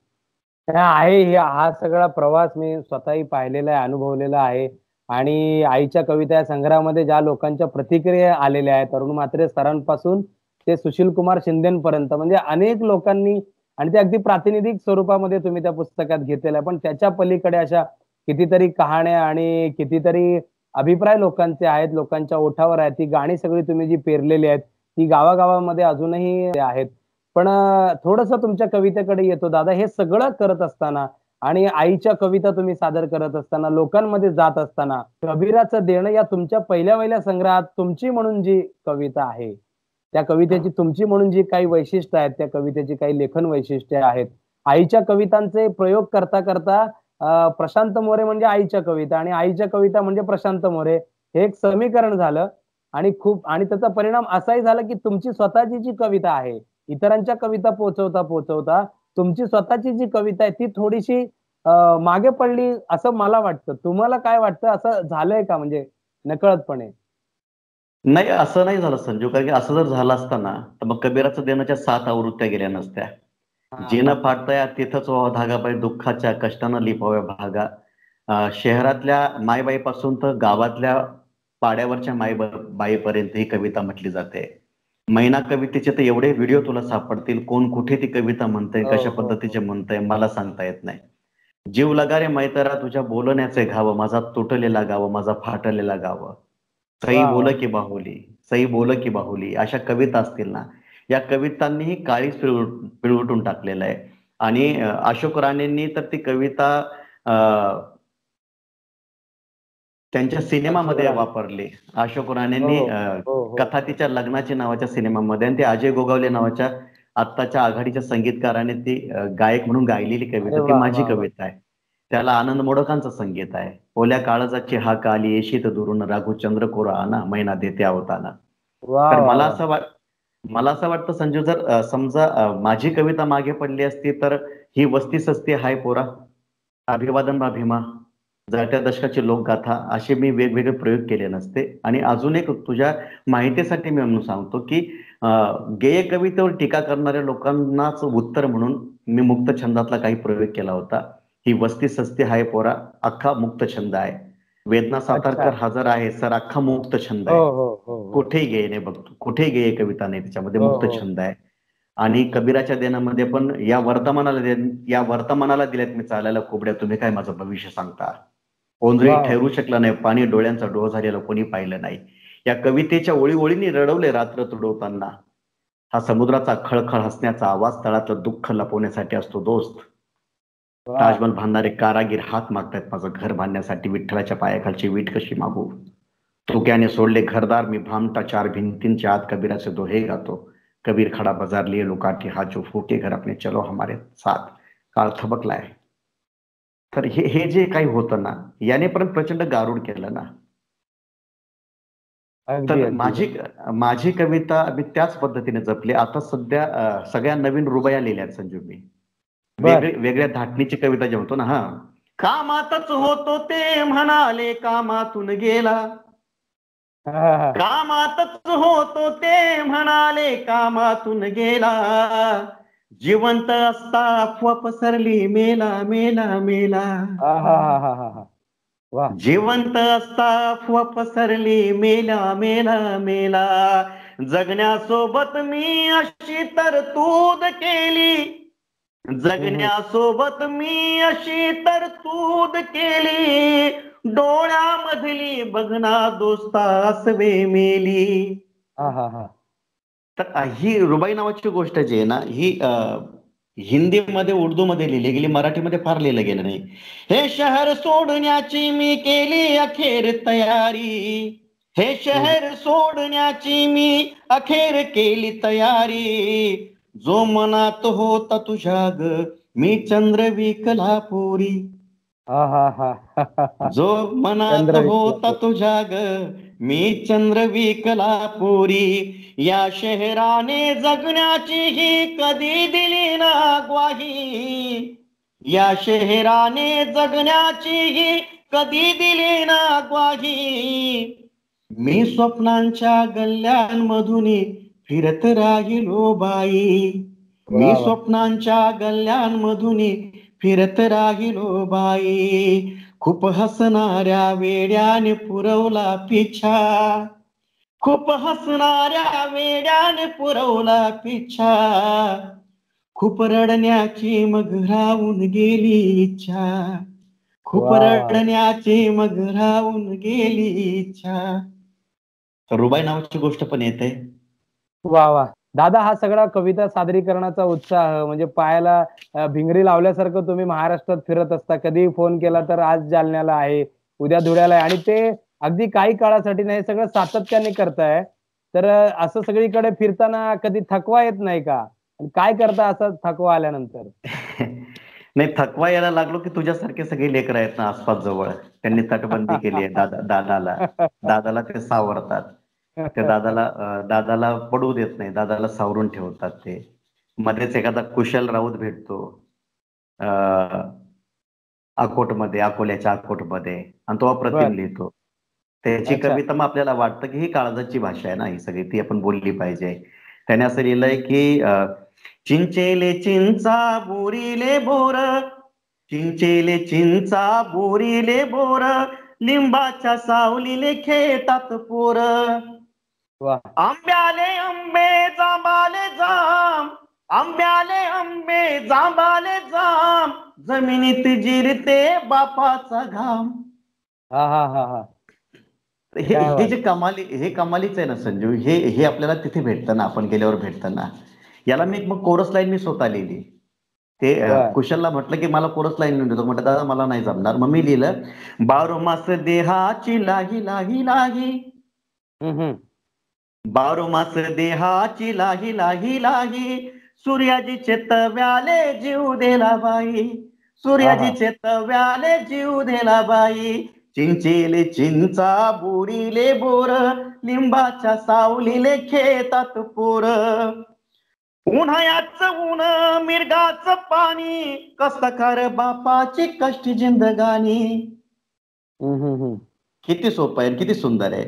आहे हा सगळा प्रवास मी स्वतःही पाहिलेला आहे, अनुभवलेला आहे. आणि आईच्या कविता या संग्रहामध्ये ज्या लोकांच्या प्रतिक्रिया आलेल्या आहेत, अरुण म्हात्रे सरांपासून ते सुशील कुमार शिंदेपर्यंत, म्हणजे अनेक लोकांनी, आणि ते अगदी प्रातिनिधिक स्वरूपामध्ये तुम्ही त्या पुस्तकात घेतलेलं आहे. पण त्याच्या पलीकडे अशा कितीतरी कहाण्या आणि कितीतरी अभिप्राय लोकांचे आहेत, लोकांच्या ओठावर आहेत. ती गाणी सगळी तुम्ही जी पेरलेली आहेत ती गावागावामध्ये अजूनही आहेत. पण थोडंसं तुमच्या कवितेकडे येतो दादा. हे सगळं करत असताना आणि आईच्या कविता तुम्ही सादर करत असताना, लोकांमध्ये जात असताना, कबीराचं देणं या तुमच्या पहिल्या संग्रहात तुमची म्हणून जी कविता आहे, त्या कवितेची तुमची म्हणून जी काही वैशिष्ट्य आहेत, त्या कवितेची काही लेखन वैशिष्ट्ये आहेत. आईच्या कवितांचे प्रयोग करता करता प्रशांत मोरे म्हणजे आईच्या कविता आणि आईच्या कविता म्हणजे प्रशांत मोरे, हे एक समीकरण झालं. आणि त्याचा परिणाम असाही झाला की तुमची स्वतःची जी कविता आहे, इतरांच्या कविता पोहोचवता तुमची स्वतःची जी कविता आहे ती थोडीशी मागे पडली असं मला वाटतं. तुम्हाला काय वाटतं, असं झालंय का म्हणजे नकळतपणे? नाही, असं नाही झालं संजू, कारण की असं जर झालं असताना तर मग कबीराचं देण्याच्या 7 आवृत्त्या गेल्या नसत्या. जिनं फाटतया तिथंच व्हावा धागा, पाय दुःखाच्या कष्टानं लिपाव्या भागा. शहरातल्या मायबाईपासून तर गावातल्या पाड्यावरच्या बाईपर्यंत ही कविता म्हटली जाते. मैना कवितेचे तर एवढे व्हिडिओ तुला सापडतील, कोण कुठे ती कविता म्हणतंय, कशा पद्धतीचे म्हणतंय मला सांगता येत नाही. जीव लगा रे मैतरा तुझ्या बोलण्याचे घाव, माझा तुटलेला गाव, माझा फाटलेला गाव, सई बोल की बाहुली, सई बोल की बाहुली, अशा कविता असतील ना, या कवितांनीही काळीच पिळवटून टाकलेलं आहे. आणि अशोक राणेंनी तर ती कविता त्यांच्या सिनेमामध्ये वापरली. अशोक राणेंनी कथा तिच्या लग्नाची नावाच्या सिनेमामध्ये, आणि ते अजय गोगावले नावाच्या आत्ताच्या आघाडीच्या संगीतकाराने ती गायक म्हणून गायलेली कविता, ती माझी कविता आहे. त्याला आनंद मोडकांचं संगीत आहे. ओल्या काळजाची हाक आली येशीत दुरून, राघुचंद्र कोरा आना, मैना देते अवताना. तर मला असं वाटतं संजू, जर समजा माझी कविता मागे पडली असती तर ही वस्ती सस्ती हाय पोरा, अभिवादन बा भीमा, जळत्या दशकाची लोकगाथा, असे मी वेगवेगळे प्रयोग केले नसते. आणि अजून एक तुझ्या माहितीसाठी मी म्हणून सांगतो की गेय कवितेवर टीका करणाऱ्या लोकांनाच उत्तर म्हणून मी मुक्त छंदातला काही प्रयोग केला होता. ही वस्ती सस्ती हाय पोरा अख्खा मुक्त छंद आहे. वेदना सातारकर हजर आहे सर, अख्खा मुक्त छंद आहे. कुठेही गेय नाही बघतो, कुठेही गेय कविता नाही, त्याच्यामध्ये मुक्त छंद आहे. आणि कबीराच्या देण्यामध्ये पण या वर्तमानाला दिल्यात मी चालायला कोबड्या, तुम्ही काय माझं भविष्य सांगता, ओंजळी ठरू शकलं नाही पाणी, डोळ्यांचा डोह झालेला कोणी पाहिलं नाही. या कवितेच्या ओळी ओळीने रडवले रात्र तुडवताना, हा समुद्राचा खळखळ हसण्याचा आवाज तळातलं दुःख लपवण्यासाठी असतो दोस्त. ताजमहल बांधणारे कारागीर हात मागतायत माझं घर बांधण्यासाठी, विठ्ठलाच्या पायाखालची वीट कशी मागू, तुक्याने सोडले घरदार मी भामटा चार भिंतींच्या आत, कबीराचे दोहे गातो, कबीर खडा बाजार लिए लुकाटी, हा जो फूटे घर अपने चलो हमारे साथ. काळ थबकलाय. तर हे जे काही होतं ना, याने पण प्रचंड गारुड केलं ना. तर माझी कविता मी त्याच पद्धतीने जपली. आता सध्या सगळ्या नवीन रुबाया लिहिल्यात संजू मी, वेगळ्या धाटणीची कविता जे म्हणतो ना, हा, कामातच होतो ते म्हणाले कामातून गेला, कामातच होतो ते म्हणाले कामातून गेला, जिवंत असता अफवा पसरली मेला मेला मेला, जिवंत असता अफवा पसरली मेला मेला मेला, जगण्यासोबत मी अशी तरतूद केली, जगण्यासोबत मी अशी तरतूद केली, डोळ्यामधली बघना दोस्ता असवे मेली. तर ही रुबाई नावाची गोष्ट जी आहे ना, ही हिंदीमध्ये उर्दूमध्ये लिहिली गेली, मराठीमध्ये फार लिहिलं गेलं नाही. हे शहर सोडण्याची मी केली अखेर तयारी, हे शहर सोडण्याची मी अखेर केली तयारी, जो मनात होता तुझ्या ग मी चंद्र विकला पोरी, जो मनात होता तुझ्या ग मी चंद्र विकला पोरी, या शहराने जगण्याची ही कधी दिली ना ग्वाही, या शहराने जगण्याची ही कधी दिली ना ग्वाही, मी स्वप्नांच्या गल्ल्यांमधून फिरत राहिलो बाई, मी स्वप्नांच्या गल्ल्यांमधून फिरत राहिलो बाई, खूप हसणाऱ्या वेड्याने पुरवला पिछा, खूप हसणाऱ्या वेड्याने पुरवला पिछा, खूप रडण्याची मग राहून गेली इच्छा, खूप रडण्याची मग राहून गेली इच्छा. रुबाई नावाची गोष्ट पण येते. वा वा दादा, हा सगळा कविता सादरीकरणाचा उत्साह म्हणजे पायाला भिंगरी लावल्यासारखं तुम्ही महाराष्ट्रात फिरत असता. कधी फोन केला तर आज जालन्याला आहे, उद्या धुळ्याला आहे, आणि ते अगदी काही काळासाठी नाही, सगळं सातत्याने करताय. तर असं सगळीकडे फिरताना कधी थकवा येत नाही का? काय करता असं थकवा आल्यानंतर? नाही, थकवा यायला लागलो की तुझ्यासारखे सगळे लेकर आहेत ना आसपास जवळ, त्यांनी तटबंदी केली आहे दादाला ते सावरतात, त्या दादाला पडू देत नाही, दादाला सावरून ठेवतात. ते मध्येच एखादा कुशल राऊत भेटतो अकोल्याच्या अकोटमध्ये, आणि तो अप्रतिम लिहितो. त्याची कविता मग आपल्याला वाटतं की ही काळजाची भाषा आहे ना, ही सगळी ती आपण बोलली पाहिजे. त्याने असं लिहिलंय की चिंचेले चिंचा बोरीले बोर, चिंचेले चिंचा बोरीले बोर, लिंबाच्या सावलीले खेळतात पोर. वा आंब्याले आंबे जांबाले जाम, आंब्याले आंबे जांबाले जाम, जमिनीत जिरते बापाचा घाम. हा हा हा हा हे काय हे बात. जे कमाली हे कमालीच आहे ना संजू. हे हे आपल्याला तिथे भेटतं ना, आपण गेल्यावर भेटतं ना. याला मी मग कोरस लाईन मी स्वतः लिहिली. ते बर कुशलला म्हटलं की मला कोरस लाईन लिहून देतो, म्हटलं दादा मला नाही जमणार. मग मी लिहिलं, बारो मास देहाची लाही लाही लाही, हम्म. बारो मास देहाची लाही लाही लाही, सूर्याजीचे तव्याले जीव देला बाई, हा हा सूर्याजीचे तव्याले जीव देला बाई. चिंचेले चिंचा बोरीले बोर, लिंबाच्या सावलीले खेळतात पोर. उन्हाळ्याचं ऊन मिरगाचं पाणी, कष्टकार बापाची कष्टी जिंदगानी. हम्म. किती सोपं आहे, किती सुंदर आहे.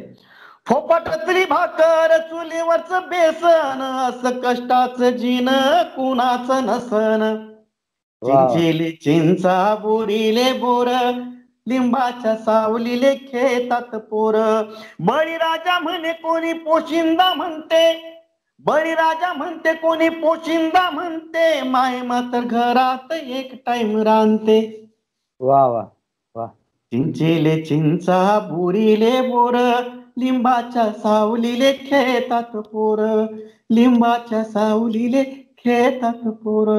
फोपाटातली भाकर चुलीवरच बेसन, असं कष्टाचं जीन कुणाचं नसन. वा वा चिंचेले चिंचा बोरीले बोर, लिंबाच्या सावलीले खेळतात पोर. बळीराजा म्हणे कोणी पोशिंदा म्हणते, बळीराजा म्हणते कोणी पोशिंदा म्हणते, माय मातर घरात एक टाइम रांधते. वा वा वा चिंचेले चिंचा बोरीले बोर, लिंबाच्या सावलीले खेळतात पोर, लिंबाच्या सावलीले खेळतात पोर.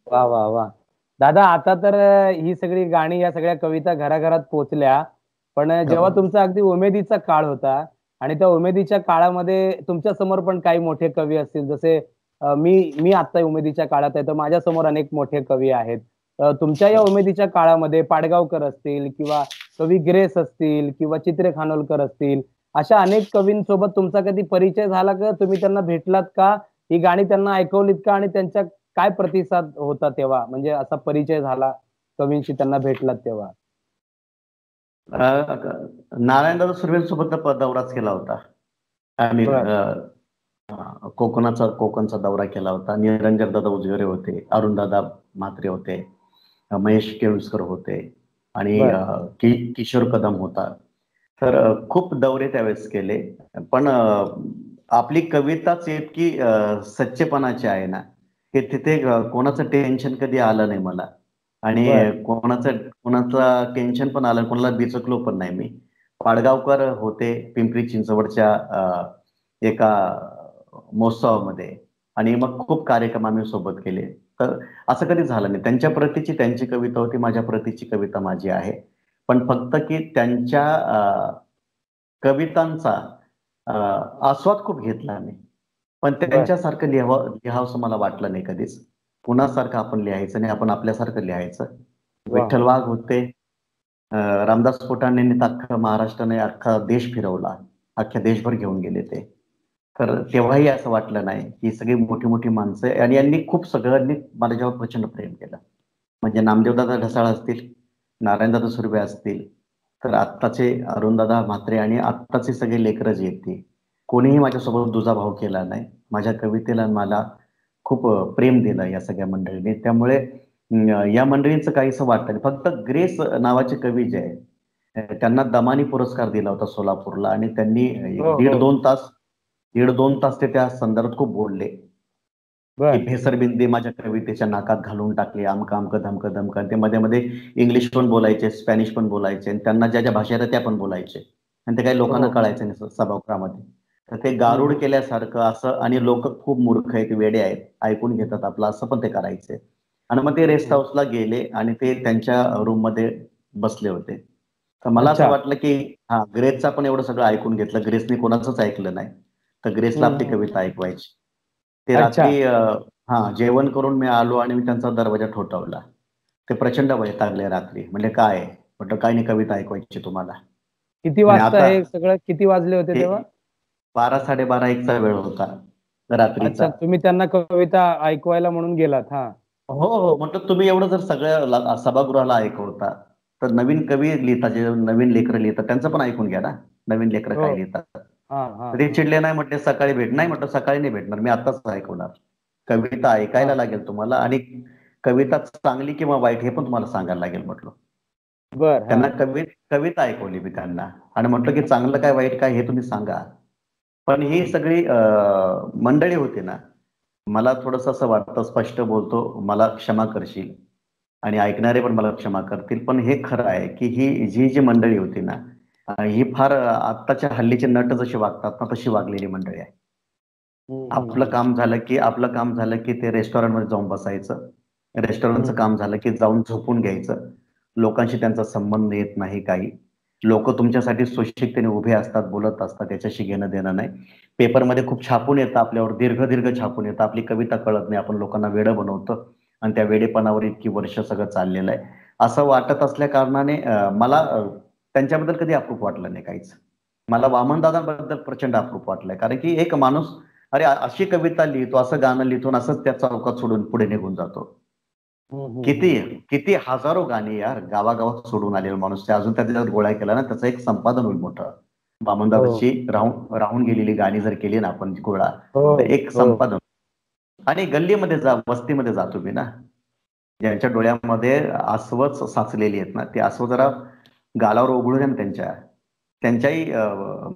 वा वा वा दादा, आता तर ही सगळी गाणी, या सगळ्या कविता घराघरात पोचल्या. पण जेव्हा तुमचा अगदी उमेदीचा काळ होता, आणि त्या उमेदीच्या काळामध्ये तुमच्या समोर पण काही मोठे कवी असतील, जसे मी मी आता उमेदीच्या काळात आहे, तर माझ्या समोर अनेक मोठे कवी आहेत. तुमच्या या उमेदीच्या काळामध्ये पाडगावकर असतील, किंवा कवी ग्रेस असतील, किंवा चित्रे खानोलकर असतील, अशा अनेक कवींसोबत तुमचा कधी परिचय झाला का? तुम्ही त्यांना भेटलात का? ही गाणी त्यांना ऐकवलीत का? आणि त्यांच्या काय प्रतिसाद होता तेव्हा, म्हणजे असा परिचय झाला कवींशी त्यांना भेटलात तेव्हा? नारायणदादा सुर्वेंसोबत दौराच केला होता आम्ही. बर कोकणचा दौरा केला होता. निरंजन दादा उजगरे होते, अरुणदादा म्हात्रे होते, महेश केळुसकर होते, आणि बर किशोर कदम होता. तर खूप दौरे त्यावेळेस केले. पण आपली कविताच इतकी सच्चेपणाची आहे ना, की तिथे कोणाचं टेन्शन कधी आलं नाही मला. आणि बर कोणाचं टेन्शन पण आलं, कोणाला बिचकलो पण नाही मी. पाडगावकर होते पिंपरी चिंचवडच्या एका महोत्सवामध्ये, आणि मग खूप कार्यक्रम आम्ही सोबत केले. तर असं कधी झालं नाही. त्यांच्या प्रतीची त्यांची कविता होती, माझ्या प्रतीची कविता माझी आहे. पण फक्त की त्यांच्या कवितांचा आस्वाद खूप घेतला आम्ही. पण बर त्यांच्यासारखं लिहावंसं मला वाटलं नाही कधीच. कुणासारखं आपण लिहायचं नाही, आपण आपल्यासारखं लिहायचं. वा विठ्ठल वाघ होते, रामदास फुटाणेंनी तर अख्खा महाराष्ट्राने अख्खा देश फिरवला, अख्ख्या देशभर घेऊन गेले ते. तर तेव्हाही असं वाटलं नाही की सगळी मोठी मोठी माणसं आहे, आणि यांनी खूप सगळ्यांनी माझ्यावर प्रचंड प्रेम केलं. म्हणजे नामदेवदादा ढसाळ असतील, नारायणदादा सुर्वे असतील, तर आत्ताचे अरुणदादा म्हात्रे, आणि आत्ताचे सगळे लेकरं जे आहेत ते, कोणीही माझ्यासोबत दुजाभाव केला नाही. माझ्या कवितेला मला खूप प्रेम दिलं या सगळ्या मंडळींनी. त्यामुळे या मंडळींचं काहीसं वाटतं नाही. फक्त ग्रेस नावाचे कवी जे आहे, त्यांना दमानी पुरस्कार दिला होता सोलापूरला, आणि त्यांनी हो एक हो दीड दोन तास ते त्या संदर्भात खूप बोलले की बर भेसरबिंदी माझ्या कवितेच्या नाकात घालून टाकली, आमका आमकं धमकं धमकं. ते मध्ये मध्ये इंग्लिश पण बोलायचे, स्पॅनिश पण बोलायचे, आणि त्यांना ज्या ज्या भाषा त्या पण बोलायचे, आणि ते काही लोकांना हो कळायचं नाही सभागृहामध्ये. तर ते गारुड केल्यासारखं असं, आणि लोक खूप मूर्ख आहेत, वेडे आहेत, ऐकून घेतात आपलं, असं पण ते करायचे. आणि मग ते रेस्ट हाऊसला गेले, आणि ते त्यांच्या रूम मध्ये बसले होते. तर मला असं अच्छा. वाटलं की हा, ग्रेसचा पण एवढं सगळं ऐकून घेतलं, ग्रेसने कोणाचंच ऐकलं नाही, तर ग्रेसला आपली हम्म. कविता ऐकवायची. ते अच्छा. रात्री हा जेवण करून मी आलो, आणि मी त्यांचा दरवाजा ठोठावला. ते प्रचंड वैतागले रात्री. म्हणजे काय म्हटलं, काय नाही, कविता ऐकवायची तुम्हाला. किती आणि वाजता आता हे सगळं, किती वाजले होते हे तेव्हा? 12 साडेबारा 1चा वेळ होता रात्रीचा. अच्छा, तुम्ही त्यांना कविता ऐकवायला म्हणून गेलात? हा. हो हो, म्हटलं तुम्ही एवढं जर सगळ्या सभागृहाला ऐकवता, तर नवीन कवी लिहितात, जे नवीन लेकरं लिहितात, त्यांचं पण ऐकून घ्या ना, नवीन लेकरं हो. काय लिहितात. हा हा तर ते हा चिडले नाही, म्हटले सकाळी भेट. नाही म्हटलं, सकाळी नाही भेटणार, मी आताच ऐकवणार. कविता हा ऐकायला लागेल तुम्हाला, आणि कविता चांगली किंवा वाईट हे पण तुम्हाला सांगायला लागेल म्हटलं. बर. त्यांना कविता ऐकवली मी त्यांना आणि म्हटलं की चांगलं काय वाईट काय हे तुम्ही सांगा. पण ही सगळी मंडळी होती ना, मला थोडस असं वाटतं, स्पष्ट बोलतो, मला क्षमा करशील आणि ऐकणारे पण मला क्षमा करतील, पण हे खरं आहे की ही जी मंडळी होती ना, ही फार आत्ताच्या हल्लीचे नट जशी वागतात ना तशी वागलेली मंडळी आहे. आपलं काम झालं की ते रेस्टॉरंटमध्ये जाऊन बसायचं. रेस्टॉरंटचं काम झालं की जाऊन झोपून घ्यायचं. लोकांशी त्यांचा संबंध येत नाही काही. लोक तुमच्यासाठी सुशिक्षिततेने उभे असतात, बोलत असतात, त्याच्याशी घेणं देणं नाही. पेपरमध्ये खूप छापून येतं आपल्यावर, दीर्घ दीर्घ छापून येतं. आपली कविता कळत नाही, आपण लोकांना वेडं बनवतो आणि त्या वेडेपणावर इतकी वर्ष सगळं चाललेलं आहे. असं वाटत असल्या कारणाने मला त्यांच्याबद्दल कधी अप्रूप वाटलं नाही काहीच. मला वामनदादांबद्दल प्रचंड अप्रूप वाटलंय, कारण की एक माणूस अरे अशी कविता लिहितो, असं गाणं लिहितो आणि असंच त्या चौकात सोडून पुढे निघून जातो. किती किती हजारो गाणी यार गावागावात सोडून आलेला माणूस, ते अजून त्याच्यावर गोळा केला ना त्याचं एक संपादन होईल मोठं. हो वामनदादाची राहून गेलेली गाणी जर केली ना आपण गोळा, हो तर एक हो. संपादन. आणि गल्लीमध्ये जा, वस्तीमध्ये जातो मी ना, ज्यांच्या डोळ्यामध्ये आसवच साचलेली आहेत ना, ते आसव जरा गालावर उघडून आहे ना त्यांच्या, त्यांच्याही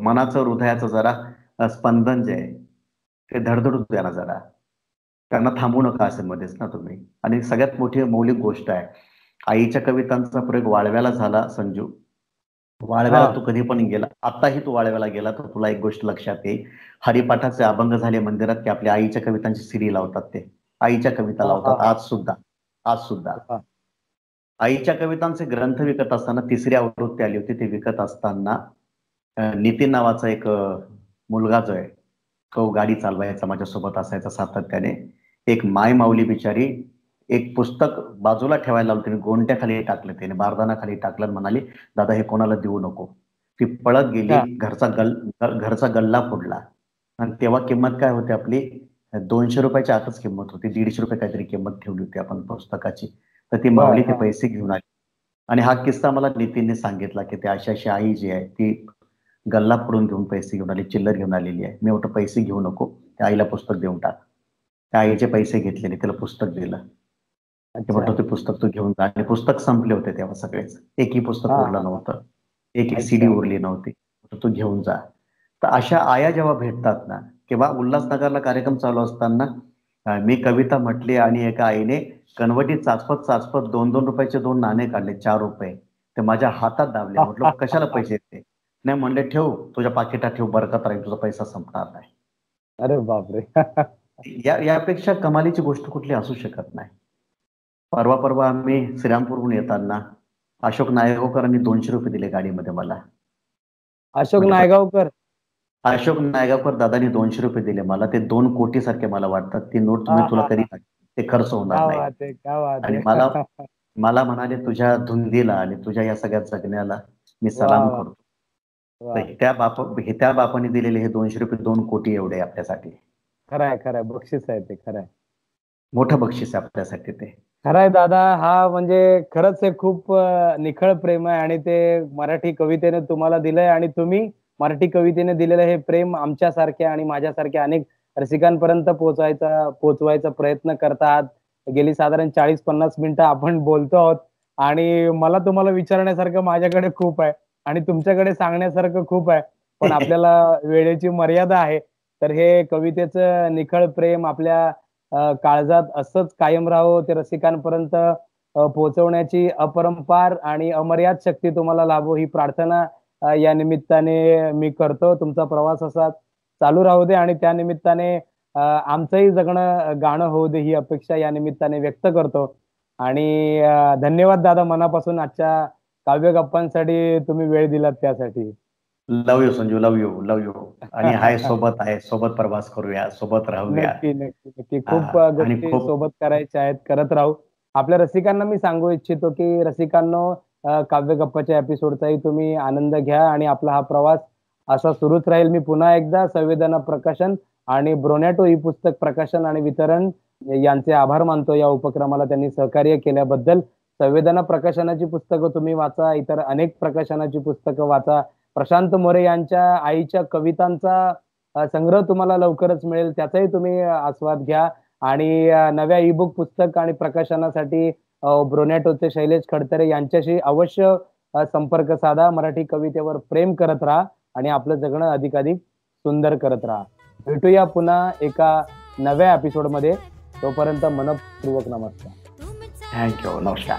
मनाचं, हृदयाचं जरा स्पंदन जे आहे ते धडधडू द्या ना जरा. त्यांना थांबू नका असं मध्येच ना तुम्ही. आणि सगळ्यात मोठी मौलिक गोष्ट आहे, आईच्या कवितांचा प्रयोग वाळव्याला झाला संजू. हा वाळव्याला तू कधी पण गेला, आताही तू वाळव्याला गेला तर तुला एक गोष्ट लक्षात येईल. हरिपाठाचे अभंग झाले मंदिरात की आपल्या आईच्या कवितांची सिरी लावतात, ते आईच्या कविता हा हा लावतात हा. आज सुद्धा हा. आईच्या कवितांचे ग्रंथ विकत असताना, तिसरी आवृत्ती आली होती, ते विकत असताना नितीन नावाचा एक मुलगा जो आहे, तो गाडी चालवायचा, माझ्यासोबत असायचा सातत्याने. एक माय माऊली बिचारी एक पुस्तक बाजूला ठेवायला लावून त्याने गोंट्याखाली टाकलं, त्याने बारदानाखाली टाकलं आणि म्हणाली, दादा हे कोणाला देऊ नको. ती पळत गेली, अच्छा. घरचा गल्ला फोडला. आणि तेव्हा किंमत काय होती आपली, 200 रुपयाच्या आतच किंमत होती, 150 रुपये काहीतरी किंमत ठेवली होती आपण पुस्तकाची. तर ती बर. माऊली ते हा. पैसे घेऊन आली. आणि हा किस्सा मला नितीनने सांगितला की ते अशी अशी आई जी आहे ती गल्ला फोडून घेऊन पैसे घेऊन आली, चिल्लर घेऊन आलेली आहे. मी म्हटलं पैसे घेऊ नको, त्या आईला पुस्तक देऊन टाक. त्या आईचे पैसे घेतलेले, त्याला पुस्तक दिलं. ते अच्छा. म्हटलं ते पुस्तक तू घेऊन जा. आणि पुस्तक संपले होते तेव्हा सगळेच, एकही पुस्तक हा उरलं हा हा. नव्हतं, एक सीडी अच्छा. उरली नव्हती. म्हटलं तू घेऊन जा. तर अशा आया जेव्हा भेटतात ना, किंवा उल्हासनगरला कार्यक्रम चालू असताना मी कविता म्हटली आणि एका आईने कनवटी चाचपत चाचपत 2-2 रुपयाचे 2 नाणे काढले, 4 रुपये, ते माझ्या हातात दाबले. म्हटलं कशाला पैसे येते? नाही म्हणले, ठेव तुझ्या पाकिटात ठेव, बरकत राहील, तुझा पैसा संपणार नाही. अरे बापरे. यापेक्षा कमालीची गोष्ट कुठली असू शकत नाही. परवा परवा आम्ही श्रीरामपूरहून येताना अशोक नायगावकरांनी 200 रुपये दिले गाडीमध्ये मला. अशोक म्हणजे नायगावकर. अशोक नायगावकर दादानी 200 रुपये दिले मला. ते 2 कोटी सारखे मला वाटतात. ती नोट हा तुम्ही तुला हा कधी हा. ते खर्च होणार क्या नाही. बात है, क्या बात आणि मला है. मला म्हणाले, तुझ्या धुंदीला आणि तुझ्या या सगळ्या जगण्याला मी वा सलाम वा करतो. वा. तर त्या बापाने दिलेले हे 200 रुपये 2 कोटी एवढे आपल्यासाठी. खरंय खरंय, बक्षीस आहे ते, खरंय. मोठं बक्षीस आहे आपल्यासाठी ते. खरंय दादा, हा म्हणजे खरंच हे खूप निखळ प्रेम आहे आणि ते मराठी कवितेने तुम्हाला दिलंय आणि तुम्ही मराठी कवितेने दिलेलं हे प्रेम आमच्यासारख्या आणि माझ्यासारख्या अनेक रसिकांपर्यंत पोहोचवायचा प्रयत्न करतात. गेली साधारण 40-50 मिनिटं आपण बोलतो आहोत आणि मला तुम्हाला विचारण्यासारखं माझ्याकडे खूप आहे आणि तुमच्याकडे सांगण्यासारखं खूप आहे. पण आपल्याला वेळेची मर्यादा आहे. तर हे कवितेचं निखळ प्रेम आपल्या काळजात असंच कायम राहावं, ते रसिकांपर्यंत पोहोचवण्याची अपरंपार आणि अमर्याद शक्ती तुम्हाला लाभो ही प्रार्थना या निमित्ताने मी करतो. तुमचा प्रवास असा चालू राहू दे आणि त्या निमित्ताने आमचंही जगणं गाणं होऊ दे ही अपेक्षा या निमित्ताने व्यक्त करतो. आणि धन्यवाद दादा मनापासून आजच्या काव्य गप्पांसाठी तुम्ही वेळ दिलात त्यासाठी. Love you Sanju, love you, love you. आणि सोबत प्रवास करूया, सोबत राहूया. नक्की, नक्की, नक्की. हा, खूप आणि गोष्टी खूप सोबत करायच्या आहेत, करत राहू. आपल्या रसिकांना मी सांगू इच्छितो, की रसिकांनो, काव्य गप्पाच्या एपिसोडचाही तुम्ही आनंद घ्या आणि आपला हा प्रवास असा सुरूच राहील. मी पुन्हा एकदा संवेदना प्रकाशन आणि ब्रोनॅटो ई पुस्तक प्रकाशन आणि वितरण यांचे आभार मानतो या उपक्रमाला त्यांनी सहकार्य केल्याबद्दल. संवेदना प्रकाशनाची पुस्तकं तुम्ही वाचा, इतर अनेक प्रकाशनाची पुस्तकं वाचा. प्रशांत मोरे यांच्या आईच्या कवितांचा संग्रह तुम्हाला लवकरच मिळेल, त्याचाही तुम्ही आस्वाद घ्या. आणि नव्या ई-बुक पुस्तक आणि प्रकाशनासाठी ब्रोनॅटोचे शैलेश खडतरे यांच्याशी अवश्य संपर्क साधा. मराठी कवितेवर प्रेम करत राहा आणि आपलं जगणं अधिकाधिक सुंदर करत राहा. भेटूया पुन्हा एका नव्या एपिसोड मध्ये. तोपर्यंत मनपूर्वक नमस्कार. थँक्यू. नमस्कार.